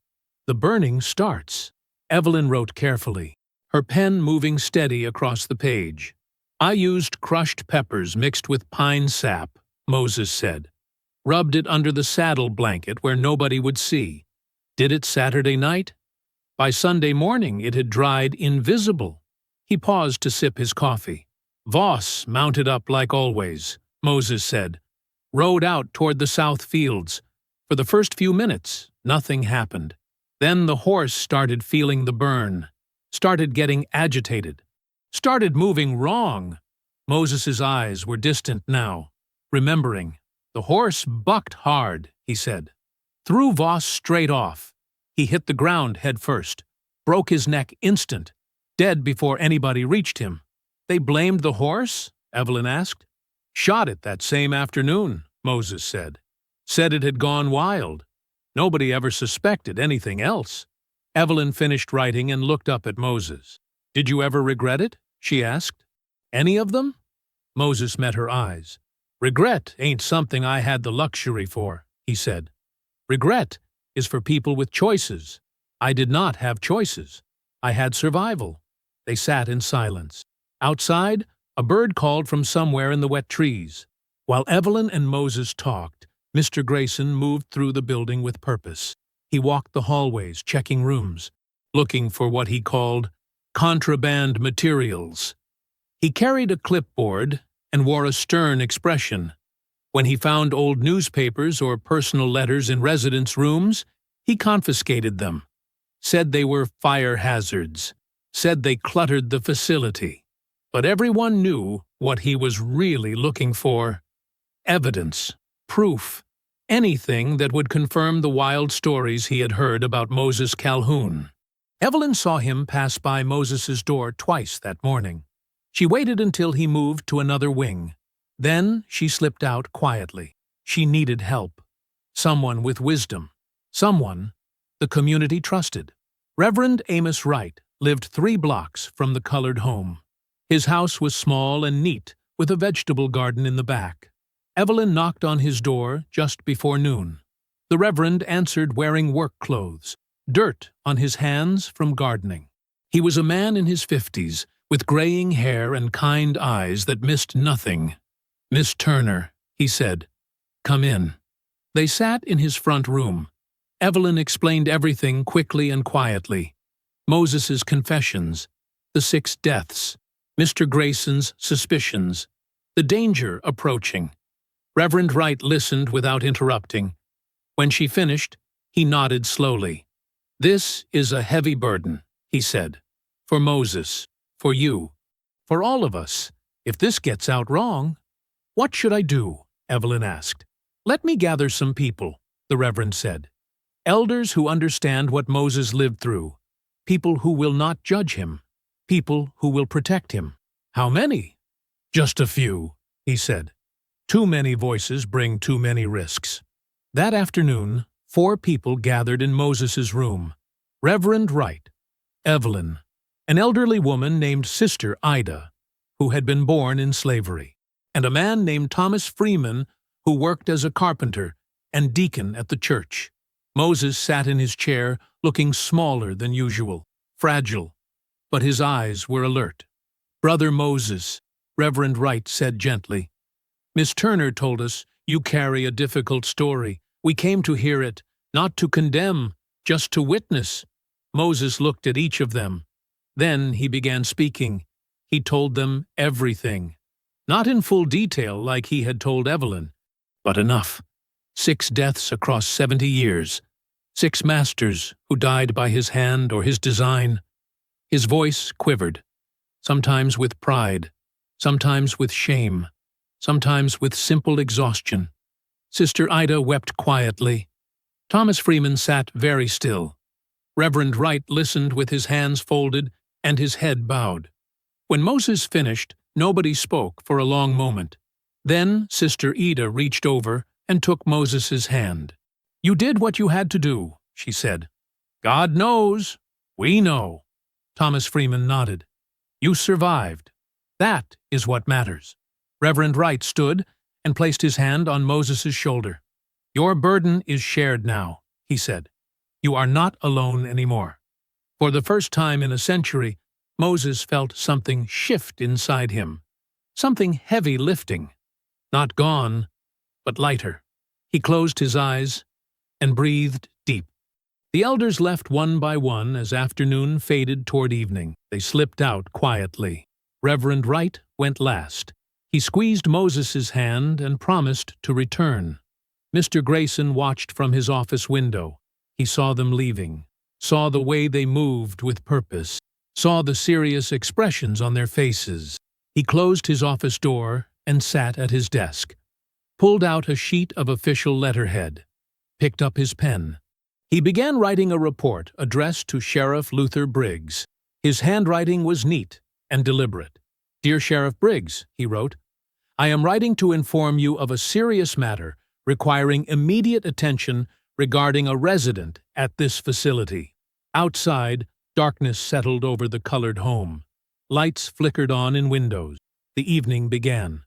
Speaker 1: the burning starts." Evelyn wrote carefully, her pen moving steady across the page. "I used crushed peppers mixed with pine sap," Moses said. "Rubbed it under the saddle blanket where nobody would see. Did it Saturday night. By Sunday morning it had dried invisible." He paused to sip his coffee. "Voss mounted up like always," Moses said. "Rode out toward the south fields. For the first few minutes, nothing happened. Then the horse started feeling the burn, started getting agitated, started moving wrong." Moses's eyes were distant now, remembering. "The horse bucked hard," he said. "Threw Voss straight off. He hit the ground head first, broke his neck instant, dead before anybody reached him." "They blamed the horse?" Evelyn asked. "Shot it that same afternoon," Moses said. "Said it had gone wild. Nobody ever suspected anything else." Evelyn finished writing and looked up at Moses. "Did you ever regret it?" she asked. "Any of them?" Moses met her eyes. "Regret ain't something I had the luxury for," he said. "Regret is for people with choices. I did not have choices. I had survival." They sat in silence. Outside, a bird called from somewhere in the wet trees. While Evelyn and Moses talked, Mr. Grayson moved through the building with purpose. He walked the hallways, checking rooms, looking for what he called contraband materials. He carried a clipboard and wore a stern expression. When he found old newspapers or personal letters in residents' rooms, he confiscated them. Said they were fire hazards. Said they cluttered the facility. But everyone knew what he was really looking for. Evidence. Proof. Anything that would confirm the wild stories he had heard about Moses Calhoun. Evelyn saw him pass by Moses's door twice that morning. She waited until he moved to another wing. Then she slipped out quietly. She needed help. Someone with wisdom. Someone the community trusted. Reverend Amos Wright lived 3 blocks from the colored home. His house was small and neat, with a vegetable garden in the back. Evelyn knocked on his door just before noon. The Reverend answered wearing work clothes, dirt on his hands from gardening. He was a man in his 50s, with graying hair and kind eyes that missed nothing. "Miss Turner," he said, "come in." They sat in his front room. Evelyn explained everything quickly and quietly. Moses's confessions, the 6 deaths, Mr. Grayson's suspicions, the danger approaching. Reverend Wright listened without interrupting. When she finished, he nodded slowly. "This is a heavy burden," he said. "For Moses, for you, for all of us. If this gets out wrong—" "What should I do?" Evelyn asked. "Let me gather some people," the Reverend said. "Elders who understand what Moses lived through. People who will not judge him. People who will protect him." "How many?" "Just a few," he said. "Too many voices bring too many risks." That afternoon, 4 people gathered in Moses's room. Reverend Wright, Evelyn, an elderly woman named Sister Ida, who had been born in slavery, and a man named Thomas Freeman, who worked as a carpenter and deacon at the church. Moses sat in his chair, looking smaller than usual, fragile, but his eyes were alert. "Brother Moses," Reverend Wright said gently, "Miss Turner told us you carry a difficult story. We came to hear it, not to condemn, just to witness." Moses looked at each of them. Then he began speaking. He told them everything. Not in full detail like he had told Evelyn, but enough. 6 deaths across 70 years. 6 masters who died by his hand or his design. His voice quivered, sometimes with pride, sometimes with shame, sometimes with simple exhaustion. Sister Ida wept quietly. Thomas Freeman sat very still. Reverend Wright listened with his hands folded and his head bowed. When Moses finished, nobody spoke for a long moment. Then Sister Ida reached over and took Moses's hand. "You did what you had to do," she said. "God knows. We know." Thomas Freeman nodded. "You survived. That is what matters." Reverend Wright stood and placed his hand on Moses's shoulder. "Your burden is shared now," he said. "You are not alone anymore." For the first time in a century, Moses felt something shift inside him, something heavy lifting. Not gone, but lighter. He closed his eyes and breathed deep. The elders left one by one as afternoon faded toward evening. They slipped out quietly. Reverend Wright went last. He squeezed Moses's hand and promised to return. Mr. Grayson watched from his office window. He saw them leaving, saw the way they moved with purpose, saw the serious expressions on their faces. He closed his office door and sat at his desk, pulled out a sheet of official letterhead, picked up his pen. He began writing a report addressed to Sheriff Luther Briggs. His handwriting was neat and deliberate. "Dear Sheriff Briggs," he wrote, "I am writing to inform you of a serious matter requiring immediate attention regarding a resident at this facility." Outside, darkness settled over the colored home. Lights flickered on in windows. The evening began.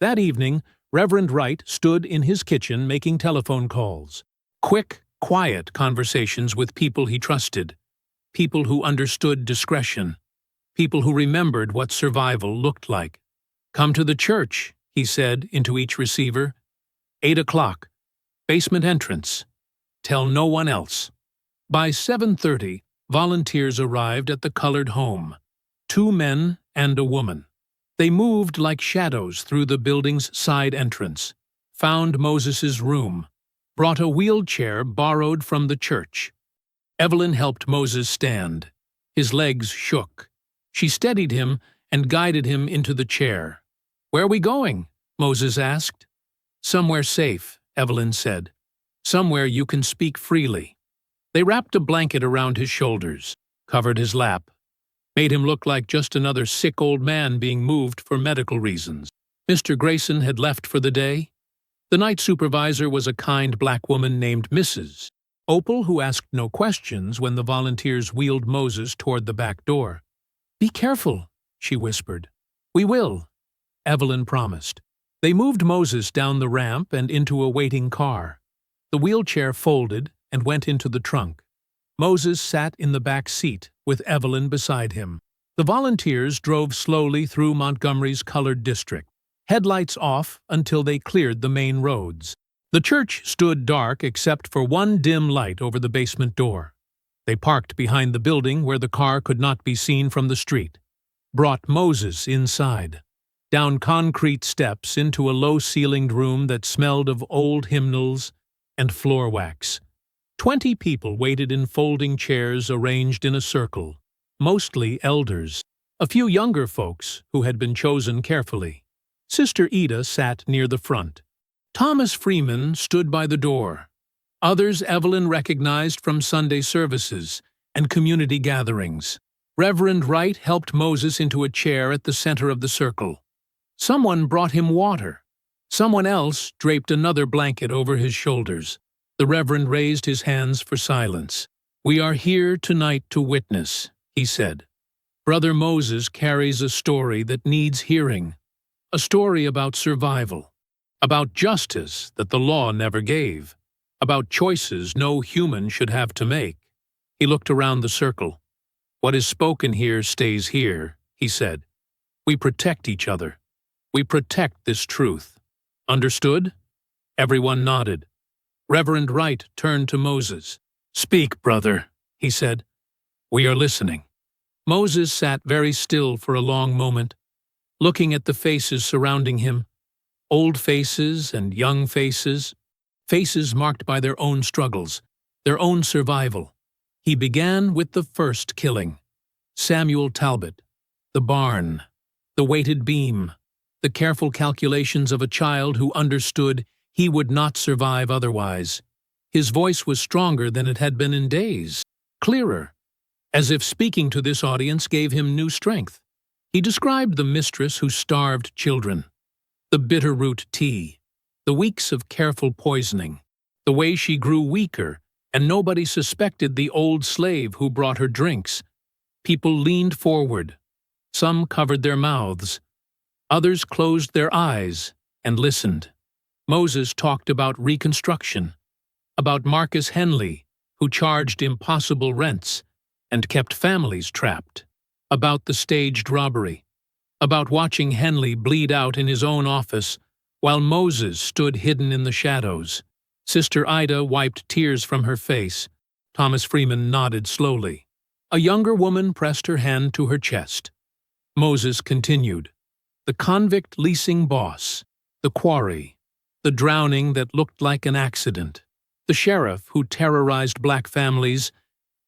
Speaker 1: That evening, Reverend Wright stood in his kitchen making telephone calls. Quick, quiet conversations with people he trusted. People who understood discretion. People who remembered what survival looked like. "Come to the church," he said into each receiver. 8 o'clock. Basement entrance. Tell no one else. By 7:30, volunteers arrived at the colored home. 2 men and a woman. They moved like shadows through the building's side entrance, found Moses's room, brought a wheelchair borrowed from the church. Evelyn helped Moses stand. His legs shook. She steadied him and guided him into the chair. "Where are we going?" Moses asked. "Somewhere safe," Evelyn said. "Somewhere you can speak freely." They wrapped a blanket around his shoulders. covered his lap, made him look like just another sick old man being moved for medical reasons. Mr. Grayson had left for the day. The night supervisor was a kind black woman named Mrs. Opal, who asked no questions when the volunteers wheeled Moses toward the back door. "Be careful," she whispered. "We will," Evelyn promised. They moved Moses down the ramp and into a waiting car. The wheelchair folded and went into the trunk. Moses sat in the back seat, with Evelyn beside him. The volunteers drove slowly through Montgomery's colored district, headlights off until they cleared the main roads. The church stood dark except for one dim light over the basement door. They parked behind the building where the car could not be seen from the street, brought Moses inside, down concrete steps into a low-ceilinged room that smelled of old hymnals and floor wax. 20 people waited in folding chairs arranged in a circle, mostly elders, a few younger folks who had been chosen carefully. Sister Ida sat near the front. Thomas Freeman stood by the door. Others Evelyn recognized from Sunday services and community gatherings. Reverend Wright helped Moses into a chair at the center of the circle. Someone brought him water. Someone else draped another blanket over his shoulders. The Reverend raised his hands for silence. "We are here tonight to witness," he said. "Brother Moses carries a story that needs hearing, a story about survival, about justice that the law never gave, about choices no human should have to make." He looked around the circle. "What is spoken here stays here," he said. "We protect each other. We protect this truth. Understood?" Everyone nodded. Reverend Wright turned to Moses. "Speak, brother," he said. "We are listening." Moses sat very still for a long moment, looking at the faces surrounding him, old faces and young faces, faces marked by their own struggles, their own survival. He began with the first killing. Samuel Talbot, the barn, the weighted beam, the careful calculations of a child who understood he would not survive otherwise. His voice was stronger than it had been in days, clearer, as if speaking to this audience gave him new strength. He described the mistress who starved children, the bitter root tea, the weeks of careful poisoning, the way she grew weaker, and nobody suspected the old slave who brought her drinks. People leaned forward. Some covered their mouths. Others closed their eyes and listened. Moses talked about Reconstruction, about Marcus Henley, who charged impossible rents and kept families trapped, about the staged robbery, about watching Henley bleed out in his own office while Moses stood hidden in the shadows. Sister Ida wiped tears from her face. Thomas Freeman nodded slowly. A younger woman pressed her hand to her chest. Moses continued. The convict leasing boss, the quarry, the drowning that looked like an accident, the sheriff who terrorized black families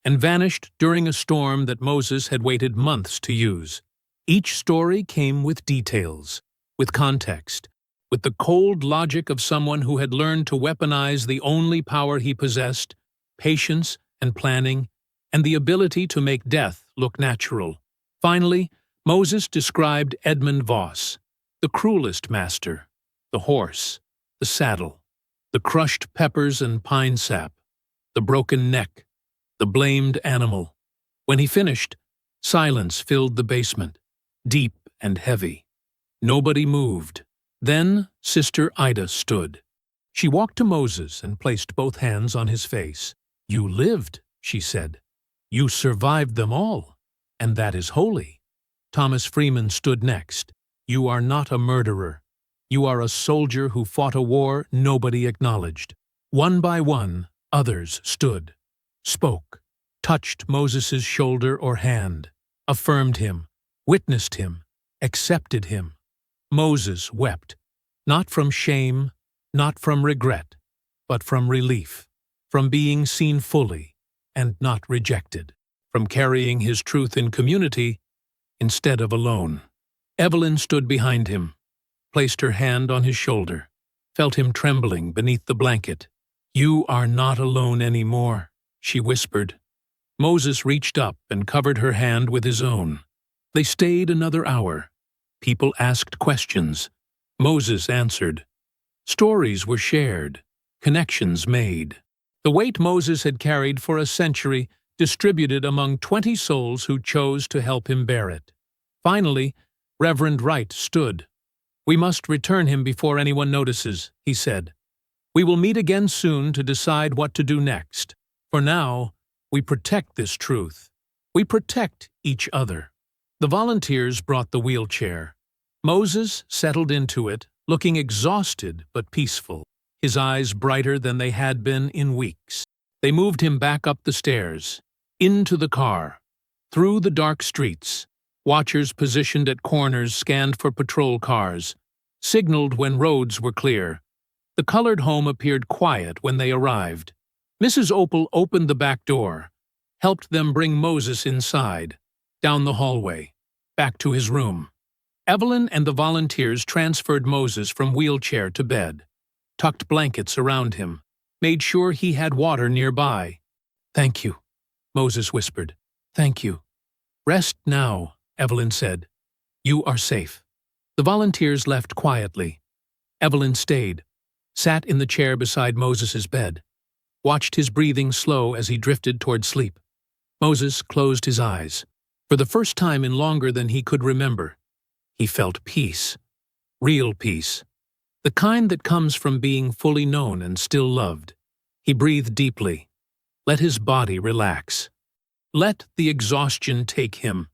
Speaker 1: and vanished during a storm that Moses had waited months to use. Each story came with details, with context, with the cold logic of someone who had learned to weaponize the only power he possessed, patience and planning, and the ability to make death look natural. Finally, Moses described Edmund Voss, the cruelest master, the horse, the saddle, the crushed peppers and pine sap, the broken neck, the blamed animal. When he finished, silence filled the basement, deep and heavy. Nobody moved. Then Sister Ida stood. She walked to Moses and placed both hands on his face. "You lived," she said. "You survived them all, and that is holy." Thomas Freeman stood next. "You are not a murderer. You are a soldier who fought a war nobody acknowledged." One by one, others stood, spoke, touched Moses' shoulder or hand, affirmed him, witnessed him, accepted him. Moses wept, not from shame, not from regret, but from relief, from being seen fully and not rejected, from carrying his truth in community instead of alone. Evelyn stood behind him, placed her hand on his shoulder, felt him trembling beneath the blanket. "You are not alone anymore," she whispered. Moses reached up and covered her hand with his own. They stayed another hour. People asked questions. Moses answered. Stories were shared, connections made. The weight Moses had carried for a century distributed among 20 souls who chose to help him bear it. Finally, Reverend Wright stood. We must return him before anyone notices, he said. We will meet again soon to decide what to do next. For now, we protect this truth. We protect each other. The volunteers brought the wheelchair. Moses settled into it, looking exhausted but peaceful, his eyes brighter than they had been in weeks. They moved him back up the stairs, into the car, through the dark streets. Watchers positioned at corners scanned for patrol cars, signaled when roads were clear. The colored home appeared quiet when they arrived. Mrs. Opal opened the back door, helped them bring Moses inside, down the hallway, back to his room. Evelyn and the volunteers transferred Moses from wheelchair to bed, tucked blankets around him, made sure he had water nearby. Thank you, Moses whispered. Thank you. Rest now, Evelyn said. You are safe. The volunteers left quietly. Evelyn stayed, sat in the chair beside Moses's bed, watched his breathing slow as he drifted toward sleep. Moses closed his eyes. For the first time in longer than he could remember, he felt peace. Real peace. The kind that comes from being fully known and still loved. He breathed deeply. Let his body relax. Let the exhaustion take him.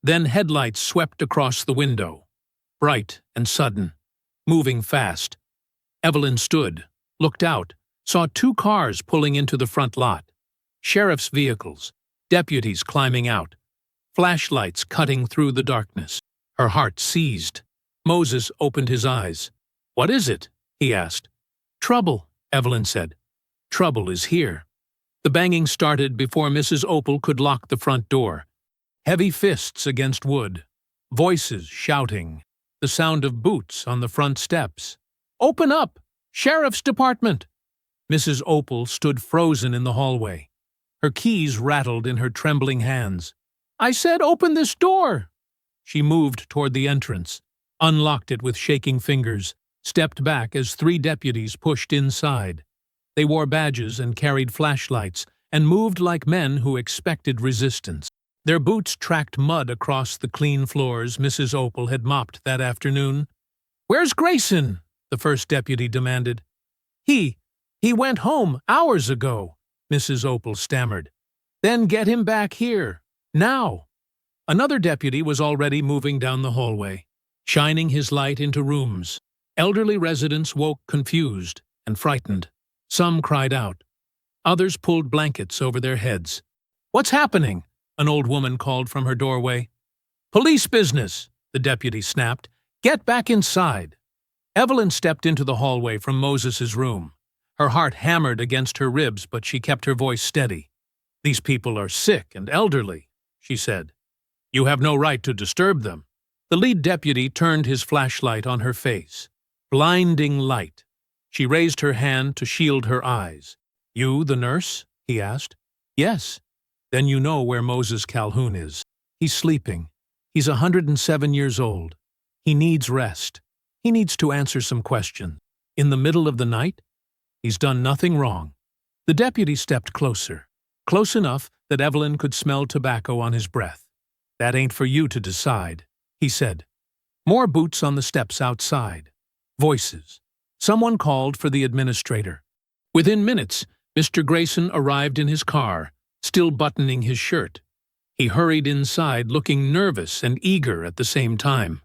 Speaker 1: Then headlights swept across the window, bright and sudden, moving fast. Evelyn stood, looked out, saw 2 cars pulling into the front lot. Sheriff's vehicles, deputies climbing out, flashlights cutting through the darkness. Her heart seized. Moses opened his eyes. What is it? He asked. Trouble, Evelyn said. Trouble is here. The banging started before Mrs. Opal could lock the front door. Heavy fists against wood, voices shouting, the sound of boots on the front steps. Open up! Sheriff's Department! Mrs. Opal stood frozen in the hallway. Her keys rattled in her trembling hands. I said open this door! She moved toward the entrance, unlocked it with shaking fingers, stepped back as 3 deputies pushed inside. They wore badges and carried flashlights and moved like men who expected resistance. Their boots tracked mud across the clean floors Mrs. Opal had mopped that afternoon. Where's Grayson? The first deputy demanded. He went home hours ago, Mrs. Opal stammered. Then get him back here, now. Another deputy was already moving down the hallway, shining his light into rooms. Elderly residents woke confused and frightened. Some cried out. Others pulled blankets over their heads. What's happening? An old woman called from her doorway. Police business, the deputy snapped. Get back inside. Evelyn stepped into the hallway from Moses's room. Her heart hammered against her ribs, but she kept her voice steady. These people are sick and elderly, she said. You have no right to disturb them. The lead deputy turned his flashlight on her face. Blinding light. She raised her hand to shield her eyes. You, the nurse? He asked. Yes. Then you know where Moses Calhoun is. He's sleeping. He's 107 years old. He needs rest. He needs to answer some questions. In the middle of the night? He's done nothing wrong. The deputy stepped closer, close enough that Evelyn could smell tobacco on his breath. That ain't for you to decide, he said. More boots on the steps outside. Voices. Someone called for the administrator. Within minutes, Mr. Grayson arrived in his car, still buttoning his shirt. He hurried inside, looking nervous and eager at the same time.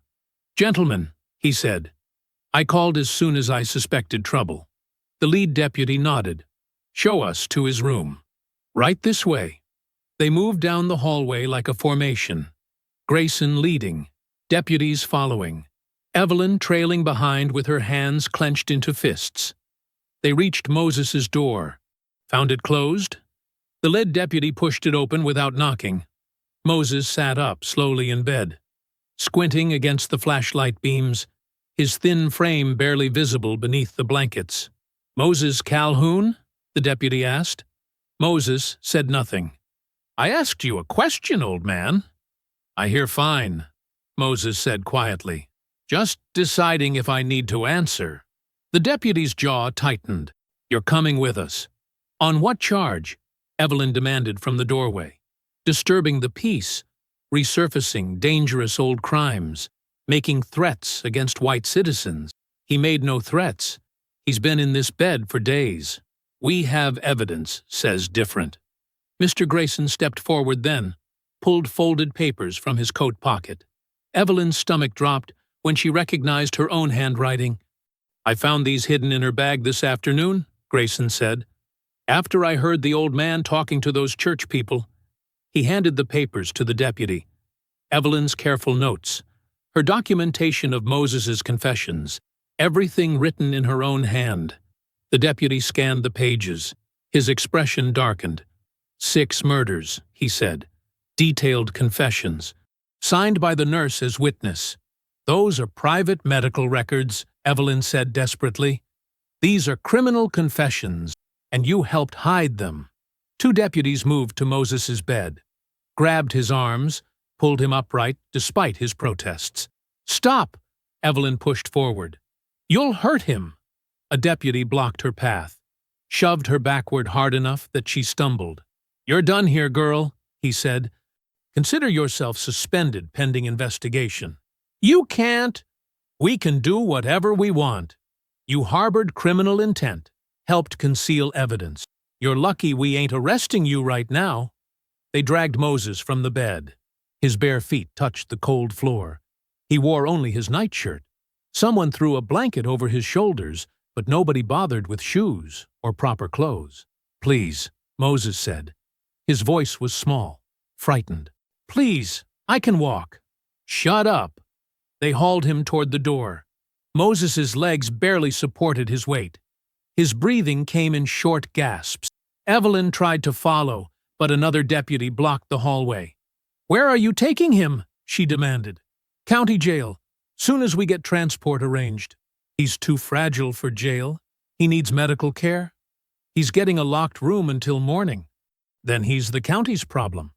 Speaker 1: Gentlemen, he said, I called as soon as I suspected trouble. The lead deputy nodded. Show us to his room. Right this way. They moved down the hallway like a formation. Grayson leading, deputies following, Evelyn trailing behind with her hands clenched into fists. They reached Moses's door. Found it closed? The lead deputy pushed it open without knocking. Moses sat up slowly in bed, squinting against the flashlight beams, his thin frame barely visible beneath the blankets. Moses Calhoun? The deputy asked. Moses said nothing. I asked you a question, old man. I hear fine, Moses said quietly. Just deciding if I need to answer. The deputy's jaw tightened. You're coming with us. On what charge? Evelyn demanded from the doorway. Disturbing the peace, resurfacing dangerous old crimes, making threats against white citizens. He made no threats. He's been in this bed for days. We have evidence, says different. Mr. Grayson stepped forward then, pulled folded papers from his coat pocket. Evelyn's stomach dropped when she recognized her own handwriting. I found these hidden in her bag this afternoon, Grayson said. After I heard the old man talking to those church people. He handed the papers to the deputy. Evelyn's careful notes, her documentation of Moses's confessions, everything written in her own hand. The deputy scanned the pages. His expression darkened. 6 murders, he said. Detailed confessions. Signed by the nurse as witness. Those are private medical records, Evelyn said desperately. These are criminal confessions, and you helped hide them. 2 deputies moved to Moses's bed, grabbed his arms, pulled him upright despite his protests. Stop! Evelyn pushed forward. You'll hurt him. A deputy blocked her path, shoved her backward hard enough that she stumbled. You're done here, girl, he said. Consider yourself suspended pending investigation. You can't. We can do whatever we want. You harbored criminal intent, helped conceal evidence. You're lucky we ain't arresting you right now. They dragged Moses from the bed. His bare feet touched the cold floor. He wore only his nightshirt. Someone threw a blanket over his shoulders, but nobody bothered with shoes or proper clothes. Please, Moses said. His voice was small, frightened. Please, I can walk. Shut up. They hauled him toward the door. Moses's legs barely supported his weight. His breathing came in short gasps. Evelyn tried to follow, but another deputy blocked the hallway. Where are you taking him? She demanded. County jail. Soon as we get transport arranged. He's too fragile for jail. He needs medical care. He's getting a locked room until morning. Then he's the county's problem.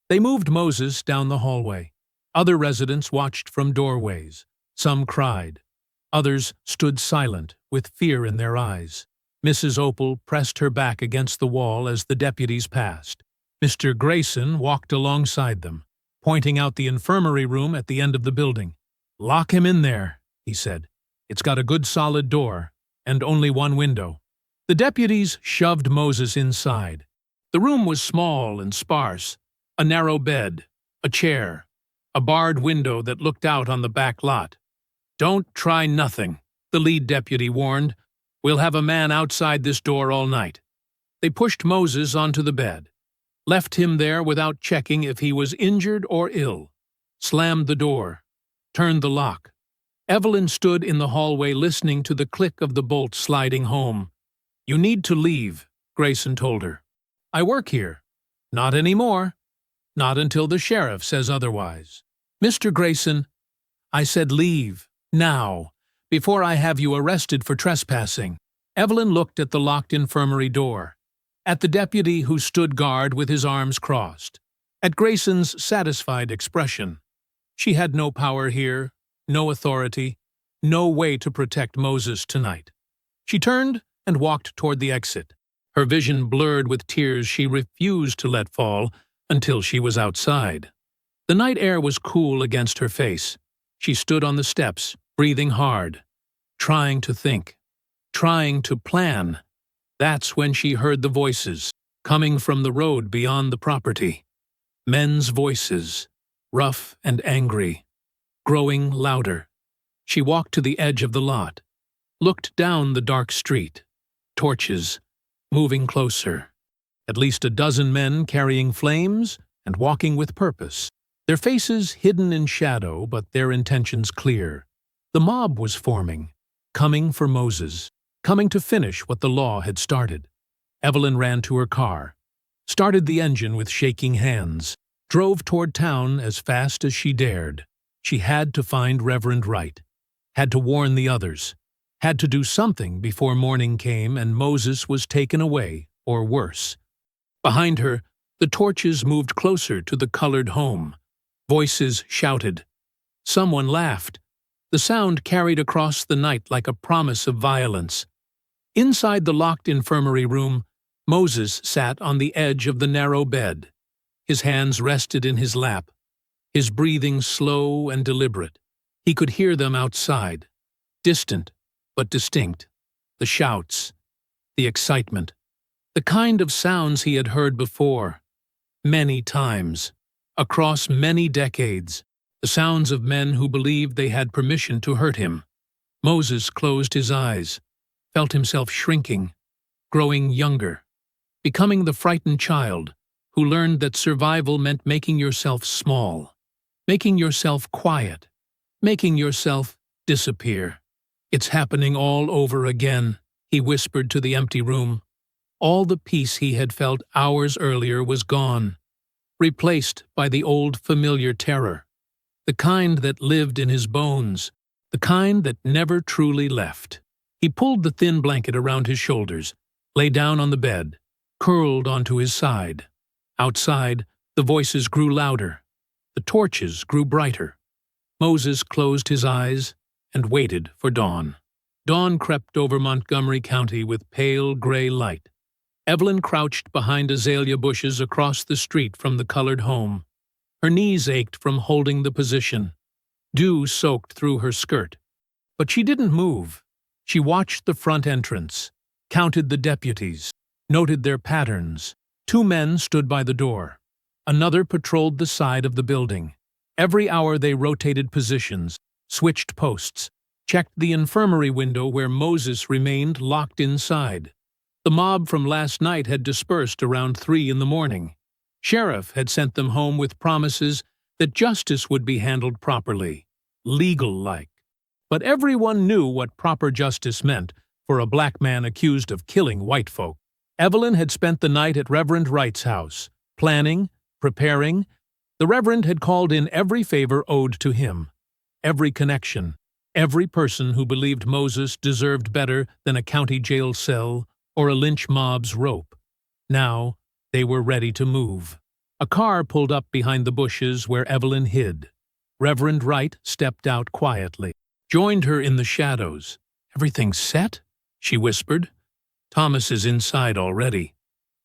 Speaker 1: They moved Moses down the hallway. Other residents watched from doorways. Some cried. Others stood silent, with fear in their eyes. Mrs. Opal pressed her back against the wall as the deputies passed. Mr. Grayson walked alongside them, pointing out the infirmary room at the end of the building. Lock him in there, he said. It's got a good solid door, and only one window. The deputies shoved Moses inside. The room was small and sparse. A narrow bed, a chair, a barred window that looked out on the back lot. Don't try nothing, the lead deputy warned. We'll have a man outside this door all night. They pushed Moses onto the bed, left him there without checking if he was injured or ill, slammed the door, turned the lock. Evelyn stood in the hallway listening to the click of the bolt sliding home. You need to leave, Grayson told her. I work here. Not anymore. Not until the sheriff says otherwise. Mr. Grayson, I said leave, now, before I have you arrested for trespassing. Evelyn looked at the locked infirmary door, at the deputy who stood guard with his arms crossed, at Grayson's satisfied expression. She had no power here, no authority, no way to protect Moses tonight. She turned and walked toward the exit, her vision blurred with tears she refused to let fall until she was outside. The night air was cool against her face. She stood on the steps, breathing hard, trying to think, trying to plan. That's when she heard the voices, coming from the road beyond the property. Men's voices, rough and angry, growing louder. She walked to the edge of the lot, looked down the dark street. Torches, moving closer. At least a dozen men carrying flames and walking with purpose. Their faces hidden in shadow, but their intentions clear. The mob was forming, coming for Moses, coming to finish what the law had started. Evelyn ran to her car, started the engine with shaking hands, drove toward town as fast as she dared. She had to find Reverend Wright, had to warn the others, had to do something before morning came and Moses was taken away, or worse. Behind her, The torches moved closer to the colored home. Voices shouted. Someone laughed. The sound carried across the night like a promise of violence. Inside the locked infirmary room, Moses sat on the edge of the narrow bed. His hands rested in his lap, his breathing slow and deliberate. He could hear them outside, distant but distinct. The shouts, the excitement, the kind of sounds he had heard before, many times, across many decades, the sounds of men who believed they had permission to hurt him. Moses closed his eyes, felt himself shrinking, growing younger, becoming the frightened child who learned that survival meant making yourself small, making yourself quiet, making yourself disappear. "It's happening all over again," he whispered to the empty room. All the peace he had felt hours earlier was gone, replaced by the old familiar terror, the kind that lived in his bones, the kind that never truly left. He pulled the thin blanket around his shoulders, lay down on the bed, curled onto his side. Outside, the voices grew louder. The torches grew brighter. Moses closed his eyes and waited for dawn. Dawn crept over Montgomery County with pale gray light. Evelyn crouched behind azalea bushes across the street from the colored home. Her knees ached from holding the position. Dew soaked through her skirt. But she didn't move. She watched the front entrance, counted the deputies, noted their patterns. 2 men stood by the door. Another patrolled the side of the building. Every hour they rotated positions, switched posts, checked the infirmary window where Moses remained locked inside. The mob from last night had dispersed around 3 in the morning. Sheriff had sent them home with promises that justice would be handled properly, legal-like. But everyone knew what proper justice meant for a black man accused of killing white folk. Evelyn had spent the night at Reverend Wright's house, planning, preparing. The Reverend had called in every favor owed to him, every connection, every person who believed Moses deserved better than a county jail cell or a lynch mob's rope. Now, they were ready to move. A car pulled up behind the bushes where Evelyn hid. Reverend Wright stepped out quietly, joined her in the shadows. "Everything set?" she whispered. "Thomas is inside already.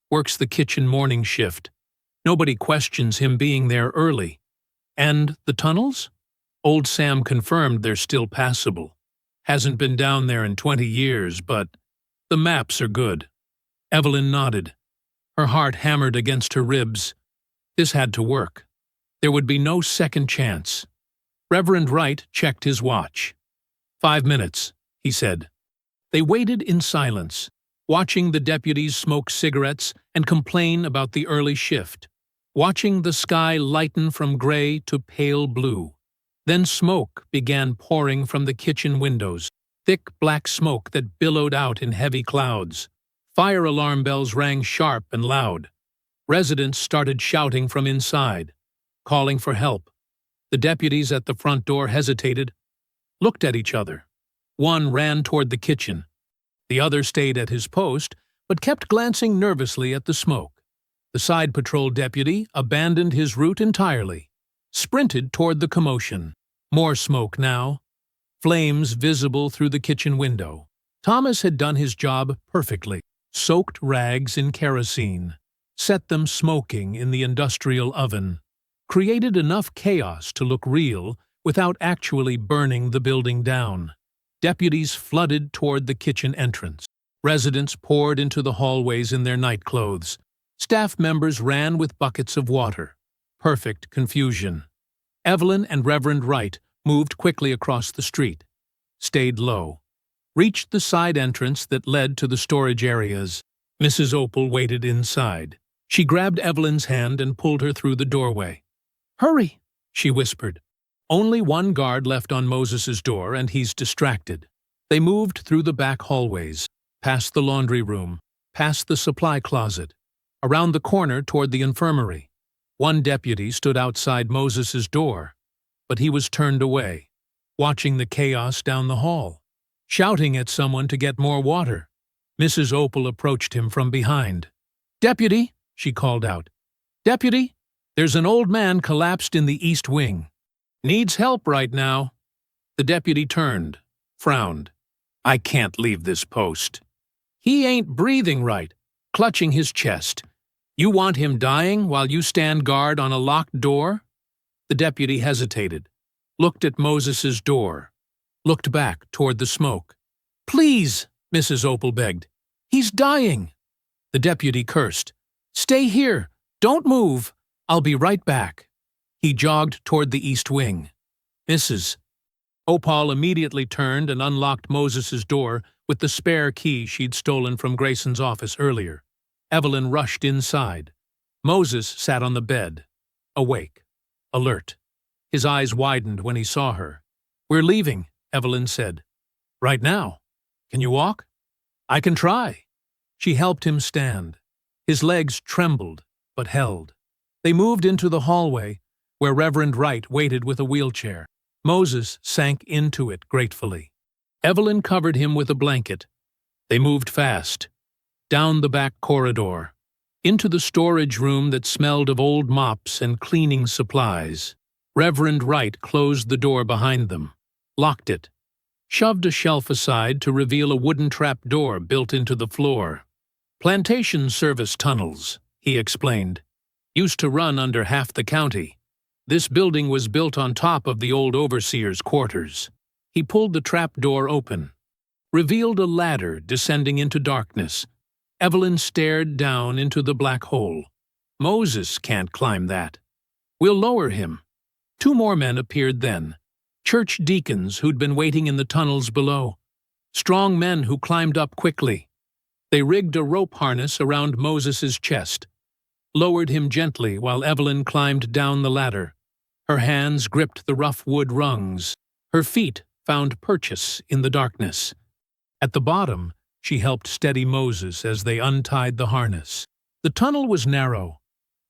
Speaker 1: Works the kitchen morning shift. Nobody questions him being there early. And the tunnels? Old Sam confirmed they're still passable. Hasn't been down there in 20 years, but the maps are good." Evelyn nodded. Her heart hammered against her ribs. This had to work. There would be no second chance. Reverend Wright checked his watch. 5 minutes, he said. They waited in silence, watching the deputies smoke cigarettes and complain about the early shift, watching the sky lighten from gray to pale blue. Then smoke began pouring from the kitchen windows, thick black smoke that billowed out in heavy clouds. Fire alarm bells rang sharp and loud. Residents started shouting from inside, calling for help. The deputies at the front door hesitated, looked at each other. One ran toward the kitchen. The other stayed at his post, but kept glancing nervously at the smoke. The side patrol deputy abandoned his route entirely, sprinted toward the commotion. More smoke now, flames visible through the kitchen window. Thomas had done his job perfectly, soaked rags in kerosene, set them smoking in the industrial oven, created enough chaos to look real without actually burning the building down. Deputies flooded toward the kitchen entrance. Residents poured into the hallways in their nightclothes. Staff members ran with buckets of water. Perfect confusion. Evelyn and Reverend Wright moved quickly across the street, stayed low, reached the side entrance that led to the storage areas. Mrs. Opal waited inside. She grabbed Evelyn's hand and pulled her through the doorway. "Hurry," she whispered. Only one guard left on Moses's door, and he's distracted. They moved through the back hallways, past the laundry room, past the supply closet, around the corner toward the infirmary. One deputy stood outside Moses's door, but he was turned away, watching the chaos down the hall, shouting at someone to get more water. Mrs. Opal approached him from behind. "Deputy," she called out, "Deputy, there's an old man collapsed in the east wing. Needs help right now." The deputy turned, frowned. "I can't leave this post." "He ain't breathing right," clutching his chest. "You want him dying while you stand guard on a locked door?" The deputy hesitated, looked at Moses's door, looked back toward the smoke. "Please," Mrs. Opal begged. "He's dying." The deputy cursed. "Stay here. Don't move. I'll be right back." He jogged toward the east wing. "Mrs." Opal immediately turned and unlocked Moses's door with the spare key she'd stolen from Grayson's office earlier. Evelyn rushed inside. Moses sat on the bed, awake, alert. His eyes widened when he saw her. "We're leaving," Evelyn said. "Right now? Can you walk?" "I can try." She helped him stand. His legs trembled, but held. They moved into the hallway, where Reverend Wright waited with a wheelchair. Moses sank into it gratefully. Evelyn covered him with a blanket. They moved fast, down the back corridor, into the storage room that smelled of old mops and cleaning supplies. Reverend Wright closed the door behind them, locked it, shoved a shelf aside to reveal a wooden trapdoor built into the floor. "Plantation service tunnels," he explained. "Used to run under half the county. This building was built on top of the old overseer's quarters." He pulled the trapdoor open, revealed a ladder descending into darkness. Evelyn stared down into the black hole. "Moses can't climb that." "We'll lower him." Two more men appeared then, church deacons who'd been waiting in the tunnels below, strong men who climbed up quickly. They rigged a rope harness around Moses's chest, lowered him gently while Evelyn climbed down the ladder. Her hands gripped the rough wood rungs. Her feet found purchase in the darkness. At the bottom, she helped steady Moses as they untied the harness. The tunnel was narrow,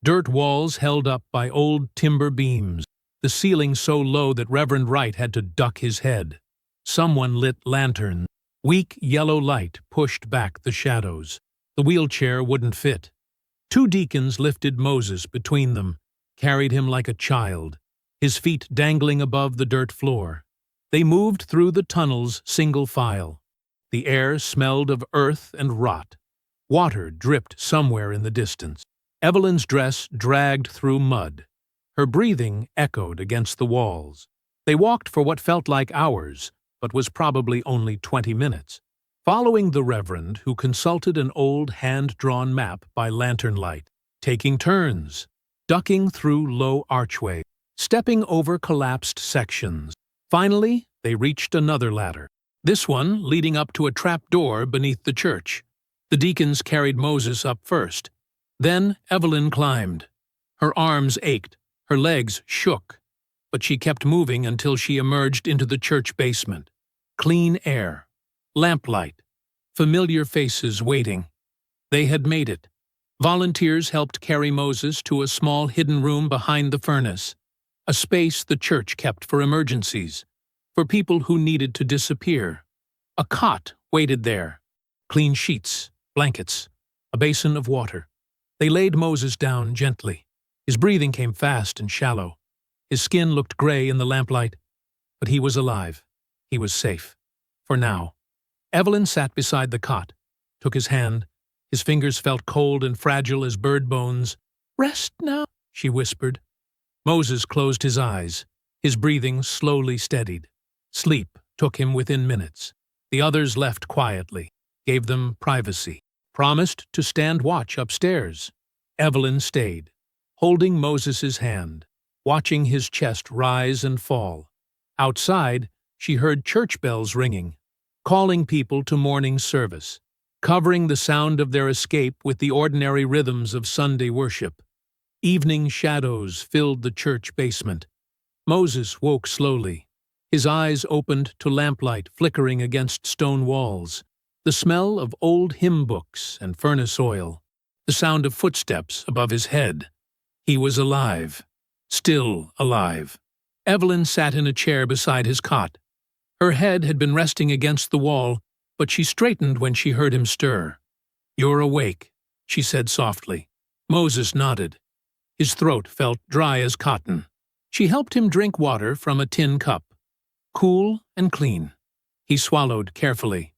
Speaker 1: dirt walls held up by old timber beams, the ceiling so low that Reverend Wright had to duck his head. Someone lit lanterns. Weak yellow light pushed back the shadows. The wheelchair wouldn't fit. Two deacons lifted Moses between them, carried him like a child, his feet dangling above the dirt floor. They moved through the tunnels single file. The air smelled of earth and rot. Water dripped somewhere in the distance. Evelyn's dress dragged through mud. Her breathing echoed against the walls. They walked for what felt like hours, but was probably only 20 minutes, following the Reverend, who consulted an old hand-drawn map by lantern light, taking turns, ducking through low archways, stepping over collapsed sections. Finally, they reached another ladder, this one leading up to a trap-door beneath the church. The deacons carried Moses up first. Then Evelyn climbed. Her arms ached, her legs shook, but she kept moving until she emerged into the church basement. Clean air, lamplight, familiar faces waiting. They had made it. Volunteers helped carry Moses to a small hidden room behind the furnace, a space the church kept for emergencies, for people who needed to disappear. A cot waited there, clean sheets, blankets, a basin of water. They laid Moses down gently. His breathing came fast and shallow. His skin looked gray in the lamplight, but he was alive. He was safe. For now. Evelyn sat beside the cot, took his hand. His fingers felt cold and fragile as bird bones. "Rest now," she whispered. Moses closed his eyes. His breathing slowly steadied. Sleep took him within minutes. The others left quietly, gave them privacy, promised to stand watch upstairs. Evelyn stayed, holding Moses's hand, watching his chest rise and fall. Outside, she heard church bells ringing, calling people to morning service, covering the sound of their escape with the ordinary rhythms of Sunday worship. Evening shadows filled the church basement. Moses woke slowly. His eyes opened to lamplight flickering against stone walls, the smell of old hymn books and furnace oil, the sound of footsteps above his head. He was alive. Still alive. Evelyn sat in a chair beside his cot. Her head had been resting against the wall, but she straightened when she heard him stir. "You're awake," she said softly. Moses nodded. His throat felt dry as cotton. She helped him drink water from a tin cup. Cool and clean. He swallowed carefully.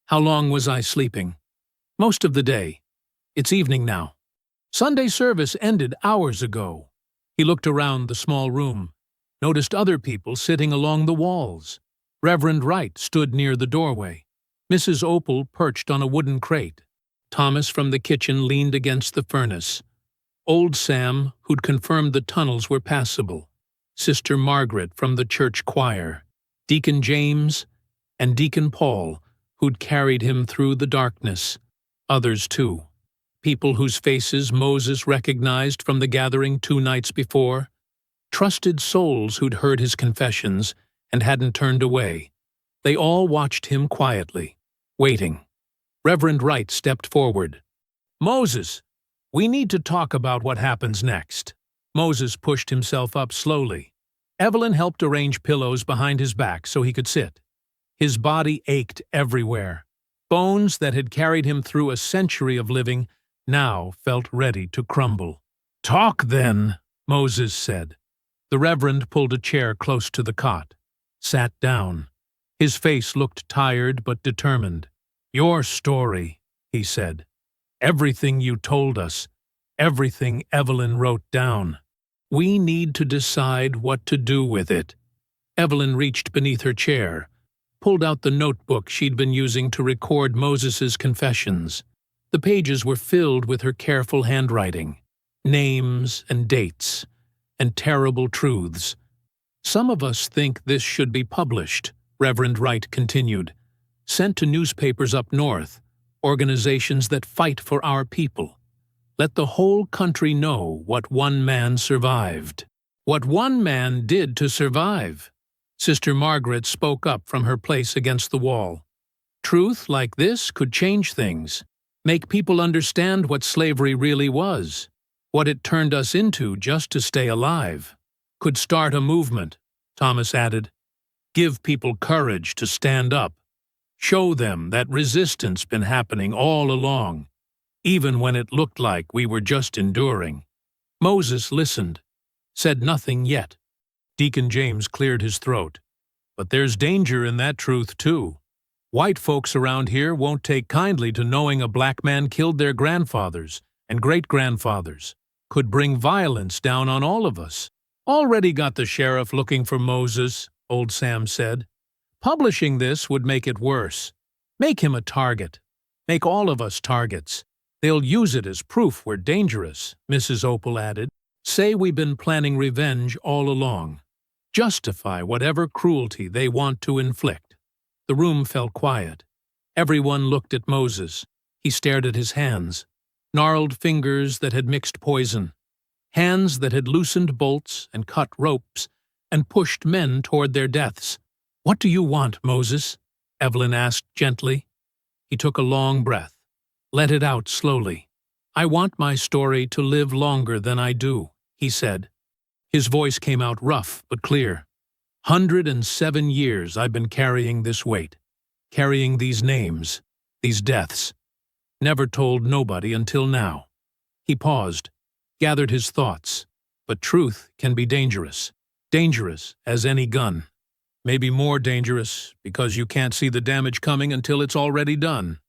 Speaker 1: How long was I sleeping? Most of the day. It's evening now. Sunday service ended hours ago. He looked around the small room, noticed other people sitting along the walls. Reverend Wright stood near the doorway. Mrs. Opal perched on a wooden crate. Thomas from the kitchen leaned against the furnace. Old Sam, who'd confirmed the tunnels were passable. Sister Margaret from the church choir. Deacon James and Deacon Paul, who'd carried him through the darkness. Others, too. People whose faces Moses recognized from the gathering 2 nights before. Trusted souls who'd heard his confessions and hadn't turned away. They all watched him quietly, waiting. Reverend Wright stepped forward. "Moses, we need to talk about what happens next." Moses pushed himself up slowly. Evelyn helped arrange pillows behind his back so he could sit. His body ached everywhere. Bones that had carried him through a century of living now felt ready to crumble. "Talk, then," Moses said. The Reverend pulled a chair close to the cot, sat down. His face looked tired but determined. "Your story," he said. "Everything you told us, everything Evelyn wrote down. We need to decide what to do with it." Evelyn reached beneath her chair, pulled out the notebook she'd been using to record Moses's confessions. The pages were filled with her careful handwriting, names and dates, and terrible truths. "Some of us think this should be published," Reverend Wright continued, "sent to newspapers up north, organizations that fight for our people. Let the whole country know what one man survived. What one man did to survive." Sister Margaret spoke up from her place against the wall. "Truth like this could change things, make people understand what slavery really was, what it turned us into just to stay alive. Could start a movement," Thomas added. "Give people courage to stand up. Show them that resistance been happening all along, even when it looked like we were just enduring." Moses listened, said nothing yet. Deacon James cleared his throat. "But there's danger in that truth, too. White folks around here won't take kindly to knowing a black man killed their grandfathers and great-grandfathers. Could bring violence down on all of us." "Already got the sheriff looking for Moses," Old Sam said. "Publishing this would make it worse. Make him a target. Make all of us targets. They'll use it as proof we're dangerous," Mrs. Opal added. "Say we've been planning revenge all along. Justify whatever cruelty they want to inflict." The room fell quiet. Everyone looked at Moses. He stared at his hands, gnarled fingers that had mixed poison, hands that had loosened bolts and cut ropes and pushed men toward their deaths. "What do you want, Moses?" Evelyn asked gently. He took a long breath, let it out slowly. "I want my story to live longer than I do," he said. His voice came out rough but clear. 107 years I've been carrying this weight, carrying these names, these deaths. Never told nobody until now." He paused, gathered his thoughts. "But truth can be dangerous. Dangerous as any gun. Maybe more dangerous because you can't see the damage coming until it's already done."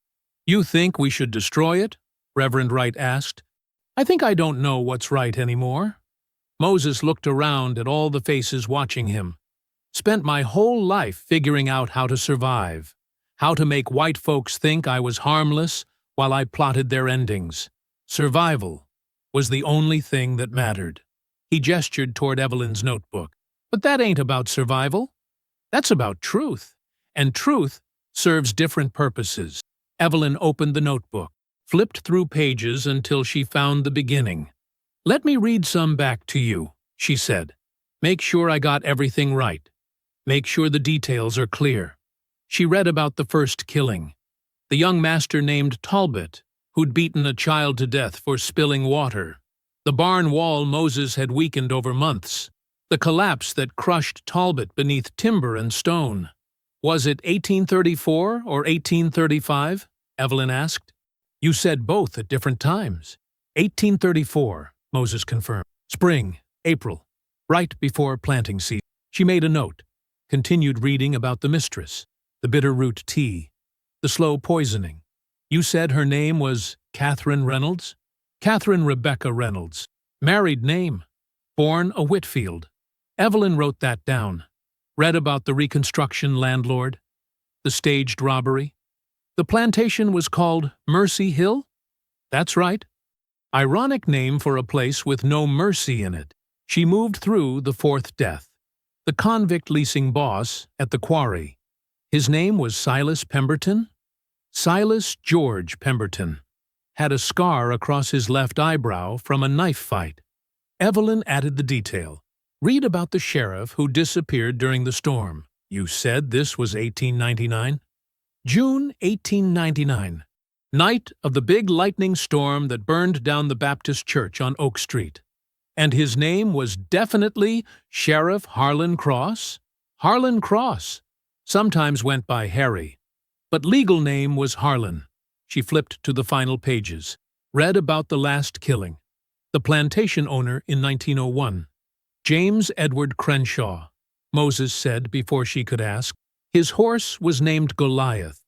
Speaker 1: "You think we should destroy it?" Reverend Wright asked. "I think I don't know what's right anymore." Moses looked around at all the faces watching him. "Spent my whole life figuring out how to survive, how to make white folks think I was harmless while I plotted their endings. Survival was the only thing that mattered." He gestured toward Evelyn's notebook. "But that ain't about survival. That's about truth. And truth serves different purposes." Evelyn opened the notebook, flipped through pages until she found the beginning. "Let me read some back to you," she said. "Make sure I got everything right. Make sure the details are clear." She read about the first killing. The young master named Talbot, who'd beaten a child to death for spilling water. The barn wall Moses had weakened over months. The collapse that crushed Talbot beneath timber and stone. "Was it 1834 or 1835? Evelyn asked. "You said both at different times." 1834, Moses confirmed. Spring, April, right before planting season. She made a note, continued reading about the mistress, the bitter root tea, the slow poisoning. You said her name was Catherine Reynolds? Catherine Rebecca Reynolds. Married name. Born a Whitfield. Evelyn wrote that down. Read about the Reconstruction landlord, the staged robbery. The plantation was called Mercy Hill? That's right. Ironic name for a place with no mercy in it. She moved through the fourth death. The convict leasing boss at the quarry. His name was Silas Pemberton? Silas George Pemberton. Had a scar across his left eyebrow from a knife fight. Evelyn added the detail. Read about the sheriff who disappeared during the storm. You said this was 1899? June 1899. Night of the big lightning storm that burned down the Baptist church on Oak Street. And his name was definitely Sheriff Harlan Cross? Harlan Cross. Sometimes went by Harry. But legal name was Harlan. She flipped to the final pages. Read about the last killing. The plantation owner in 1901. James Edward Crenshaw. Moses said before she could ask. His horse was named Goliath.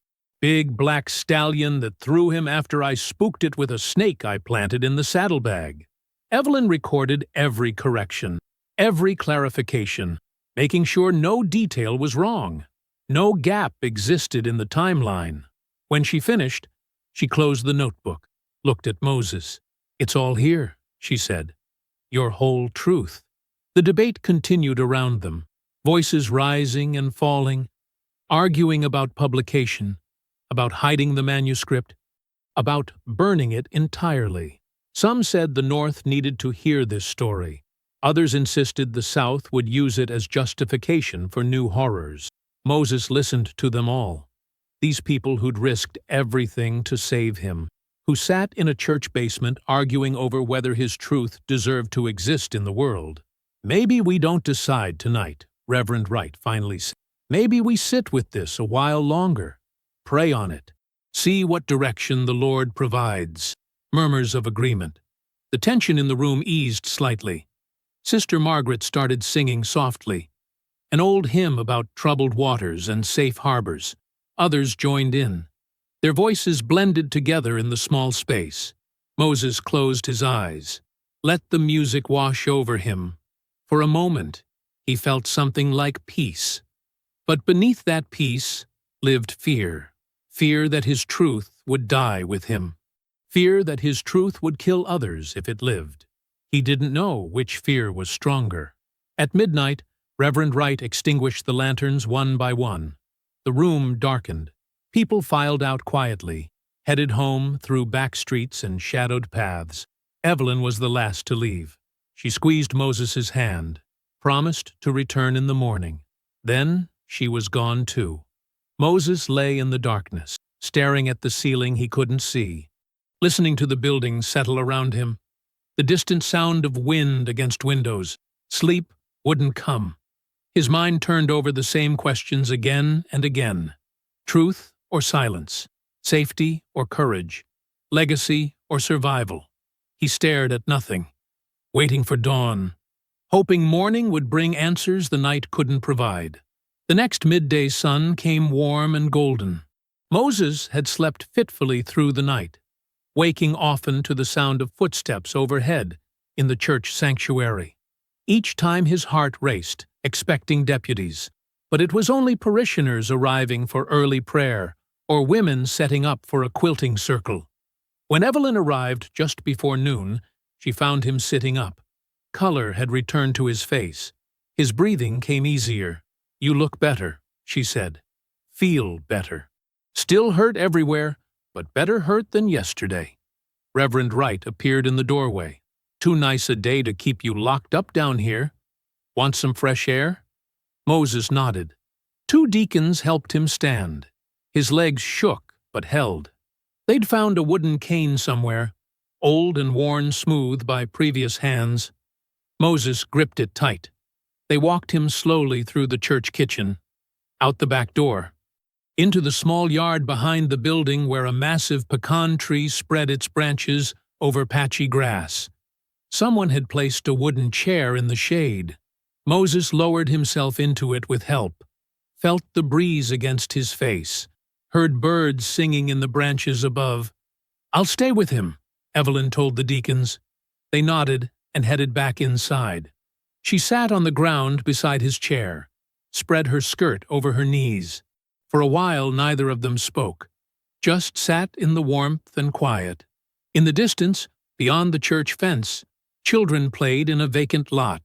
Speaker 1: Big black stallion that threw him after I spooked it with a snake I planted in the saddlebag. Evelyn recorded every correction, every clarification, making sure no detail was wrong. No gap existed in the timeline. When she finished, she closed the notebook, looked at Moses. It's all here, she said. Your whole truth. The debate continued around them, voices rising and falling, arguing about publication, about hiding the manuscript, about burning it entirely. Some said the North needed to hear this story. Others insisted the South would use it as justification for new horrors. Moses listened to them all. These people who'd risked everything to save him, who sat in a church basement arguing over whether his truth deserved to exist in the world. Maybe we don't decide tonight, Reverend Wright finally said. Maybe we sit with this a while longer. Pray on it. See what direction the Lord provides. Murmurs of agreement. The tension in the room eased slightly. Sister Margaret started singing softly. An old hymn about troubled waters and safe harbors. Others joined in. Their voices blended together in the small space. Moses closed his eyes. Let the music wash over him. For a moment, he felt something like peace. But beneath that peace lived fear. Fear that his truth would die with him. Fear that his truth would kill others if it lived. He didn't know which fear was stronger. At midnight, Reverend Wright extinguished the lanterns one by one. The room darkened. People filed out quietly, headed home through back streets and shadowed paths. Evelyn was the last to leave. She squeezed Moses's hand, promised to return in the morning. Then she was gone too. Moses lay in the darkness, staring at the ceiling he couldn't see, listening to the buildings settle around him, the distant sound of wind against windows. Sleep wouldn't come. His mind turned over the same questions again and again. Truth or silence? Safety or courage? Legacy or survival? He stared at nothing, waiting for dawn, hoping morning would bring answers the night couldn't provide. The next midday sun came warm and golden. Moses had slept fitfully through the night, waking often to the sound of footsteps overhead in the church sanctuary. Each time his heart raced, expecting deputies, but it was only parishioners arriving for early prayer or women setting up for a quilting circle. When Evelyn arrived just before noon, she found him sitting up. Color had returned to his face. His breathing came easier. You look better, she said. Feel better. Still hurt everywhere, but better hurt than yesterday. Reverend Wright appeared in the doorway. Too nice a day to keep you locked up down here. Want some fresh air? Moses nodded. Two deacons helped him stand. His legs shook, but held. They'd found a wooden cane somewhere, old and worn smooth by previous hands. Moses gripped it tight. They walked him slowly through the church kitchen, out the back door, into the small yard behind the building where a massive pecan tree spread its branches over patchy grass. Someone had placed a wooden chair in the shade. Moses lowered himself into it with help, felt the breeze against his face, heard birds singing in the branches above. "I'll stay with him," Evelyn told the deacons. They nodded and headed back inside. She sat on the ground beside his chair, spread her skirt over her knees. For a while neither of them spoke, just sat in the warmth and quiet. In the distance, beyond the church fence, children played in a vacant lot,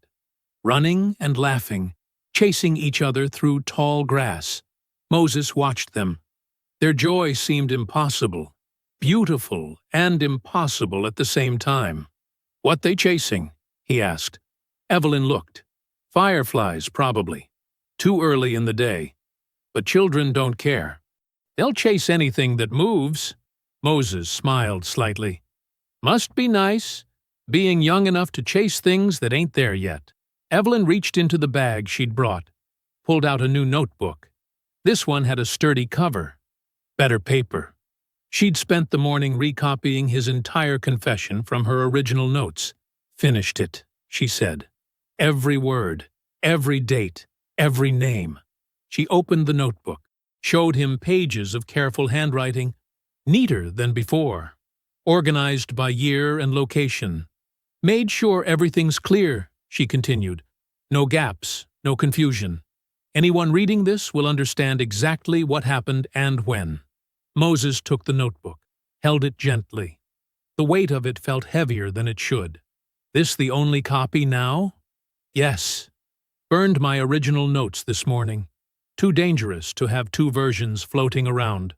Speaker 1: running and laughing, chasing each other through tall grass. Moses watched them. Their joy seemed impossible, beautiful and impossible at the same time. "What they chasing?" he asked. Evelyn looked. "Fireflies, probably. Too early in the day. But children don't care. They'll chase anything that moves." Moses smiled slightly. "Must be nice, being young enough to chase things that ain't there yet." Evelyn reached into the bag she'd brought, pulled out a new notebook. This one had a sturdy cover, better paper. She'd spent the morning recopying his entire confession from her original notes. "Finished it," she said. "Every word, every date, every name." She opened the notebook, showed him pages of careful handwriting, neater than before, organized by year and location. "Made sure everything's clear," she continued. "No gaps, no confusion. Anyone reading this will understand exactly what happened and when." Moses took the notebook, held it gently. The weight of it felt heavier than it should. "This the only copy now?" "Yes. Burned my original notes this morning. Too dangerous to have two versions floating around.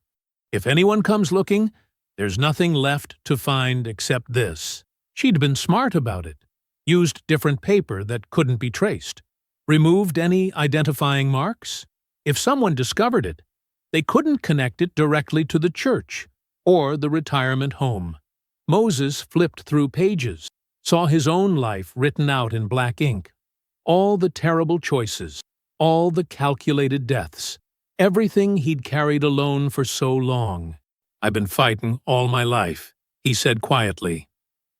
Speaker 1: If anyone comes looking, there's nothing left to find except this." She'd been smart about it. Used different paper that couldn't be traced. Removed any identifying marks. If someone discovered it, they couldn't connect it directly to the church or the retirement home. Moses flipped through pages, saw his own life written out in black ink. All the terrible choices, all the calculated deaths, everything he'd carried alone for so long. "I've been fighting all my life," he said quietly.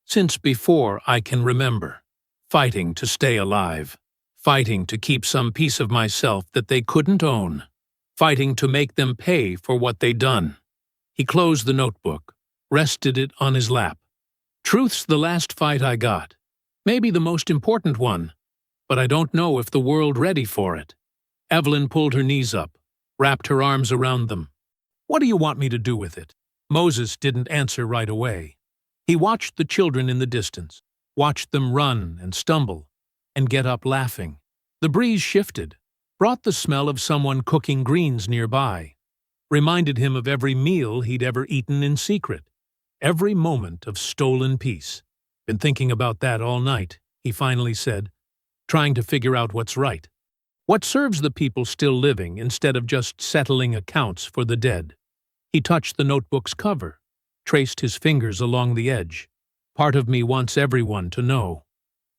Speaker 1: "Since before I can remember. Fighting to stay alive. Fighting to keep some piece of myself that they couldn't own. Fighting to make them pay for what they'd done." He closed the notebook, rested it on his lap. "Truth's the last fight I got. Maybe the most important one. But I don't know if the world ready for it." Evelyn pulled her knees up, wrapped her arms around them. "What do you want me to do with it?" Moses didn't answer right away. He watched the children in the distance, watched them run and stumble, and get up laughing. The breeze shifted, brought the smell of someone cooking greens nearby, reminded him of every meal he'd ever eaten in secret, every moment of stolen peace. "Been thinking about that all night," he finally said, "trying to figure out what's right. What serves the people still living instead of just settling accounts for the dead?" He touched the notebook's cover, traced his fingers along the edge. "Part of me wants everyone to know.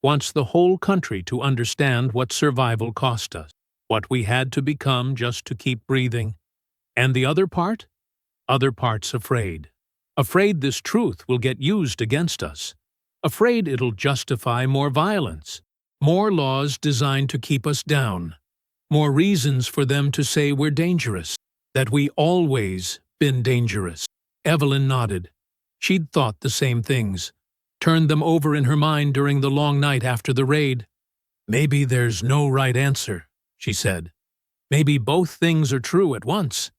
Speaker 1: Wants the whole country to understand what survival cost us, what we had to become just to keep breathing. And the other part? Other part's afraid. Afraid this truth will get used against us. Afraid it'll justify more violence, more laws designed to keep us down, more reasons for them to say we're dangerous, that we always been dangerous." Evelyn nodded. She'd thought the same things, turned them over in her mind during the long night after the raid. "Maybe there's no right answer," she said. "Maybe both things are true at once."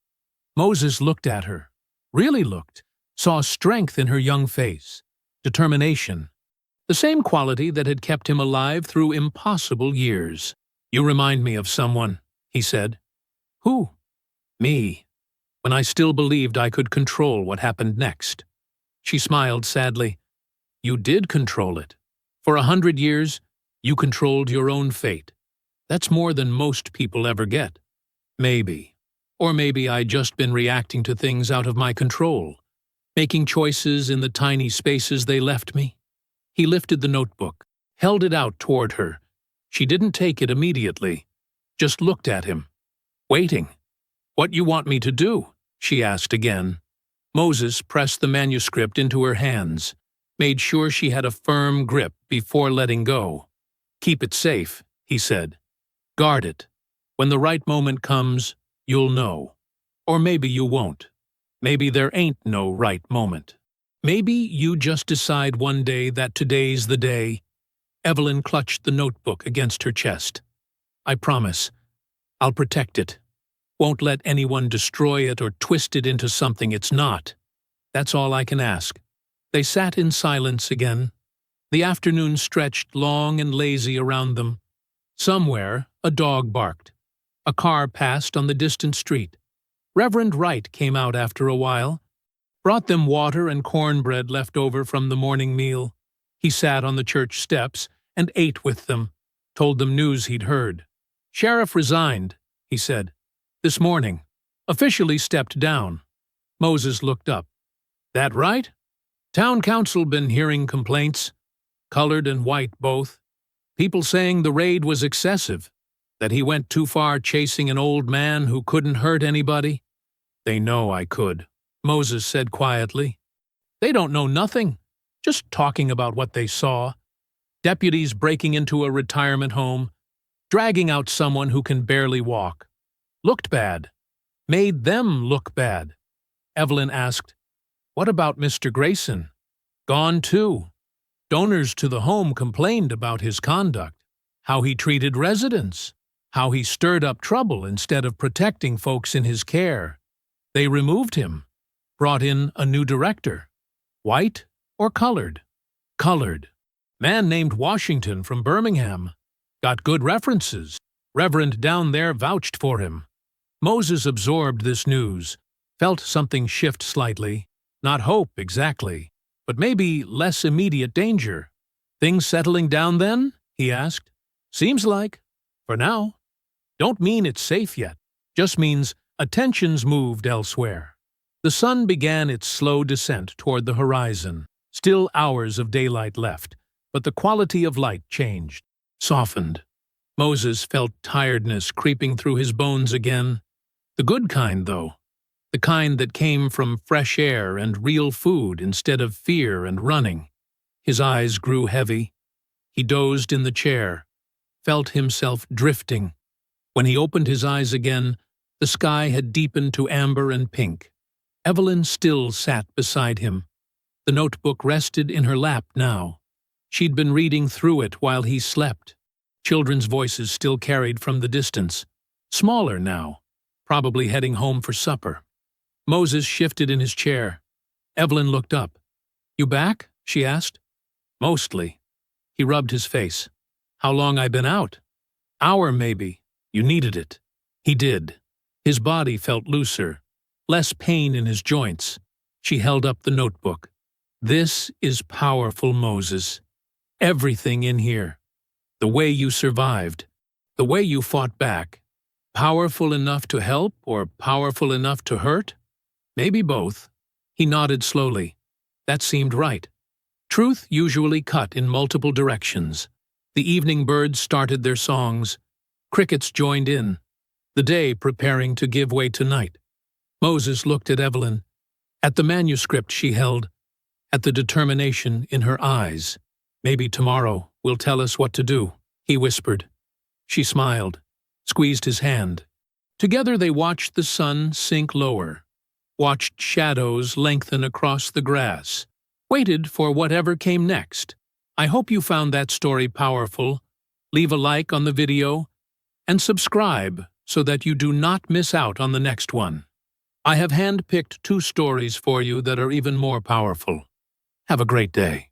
Speaker 1: Moses looked at her, really looked, saw strength in her young face, determination, the same quality that had kept him alive through impossible years. "You remind me of someone," he said. "Who?" "Me. When I still believed I could control what happened next." She smiled sadly. "You did control it. For 100 years, you controlled your own fate. That's more than most people ever get. Maybe. Or maybe I'd just been reacting to things out of my control, making choices in the tiny spaces they left me." He lifted the notebook, held it out toward her. She didn't take it immediately, just looked at him, waiting. "What you want me to do?" she asked again. Moses pressed the manuscript into her hands, made sure she had a firm grip before letting go. "Keep it safe," he said. "Guard it. When the right moment comes, you'll know. Or maybe you won't. Maybe there ain't no right moment. Maybe you just decide one day that today's the day." Evelyn clutched the notebook against her chest. "I promise. I'll protect it. Won't let anyone destroy it or twist it into something it's not. That's all I can ask." They sat in silence again. The afternoon stretched long and lazy around them. Somewhere, a dog barked. A car passed on the distant street. Reverend Wright came out after a while, brought them water and cornbread left over from the morning meal. He sat on the church steps and ate with them, told them news he'd heard. "Sheriff resigned," he said, "this morning. Officially stepped down." Moses looked up. "That right? Town council been hearing complaints, colored and white both. People saying the raid was excessive, that he went too far chasing an old man who couldn't hurt anybody." "They know I could," Moses said quietly. "They don't know nothing, just talking about what they saw. Deputies breaking into a retirement home, dragging out someone who can barely walk. Looked bad. Made them look bad." Evelyn asked, "What about Mr. Grayson?" "Gone too. Donors to the home complained about his conduct, how he treated residents, how he stirred up trouble instead of protecting folks in his care. They removed him, brought in a new director. White or colored?" "Colored. Man named Washington from Birmingham. Got good references. Reverend down there vouched for him." Moses absorbed this news, felt something shift slightly. Not hope, exactly, but maybe less immediate danger. "Things settling down then?" he asked. "Seems like. For now. Don't mean it's safe yet. Just means attention's moved elsewhere." The sun began its slow descent toward the horizon. Still hours of daylight left, but the quality of light changed, softened. Moses felt tiredness creeping through his bones again. The good kind, though. The kind that came from fresh air and real food instead of fear and running. His eyes grew heavy. He dozed in the chair, felt himself drifting. When he opened his eyes again, the sky had deepened to amber and pink. Evelyn still sat beside him. The notebook rested in her lap now. She'd been reading through it while he slept. Children's voices still carried from the distance. Smaller now, probably heading home for supper. Moses shifted in his chair. Evelyn looked up. "You back?" she asked. "Mostly." He rubbed his face. "How long I been out?" "Hour, maybe. You needed it." He did. His body felt looser, less pain in his joints. She held up the notebook. "This is powerful, Moses. Everything in here. The way you survived. The way you fought back. Powerful enough to help or powerful enough to hurt? Maybe both." He nodded slowly. That seemed right. Truth usually cut in multiple directions. The evening birds started their songs. Crickets joined in. The day preparing to give way to night. Moses looked at Evelyn, at the manuscript she held, at the determination in her eyes. "Maybe tomorrow will tell us what to do," he whispered. She smiled, squeezed his hand. Together they watched the sun sink lower, watched shadows lengthen across the grass, waited for whatever came next. I hope you found that story powerful. Leave a like on the video and subscribe so that you do not miss out on the next one. I have handpicked 2 stories for you that are even more powerful. Have a great day.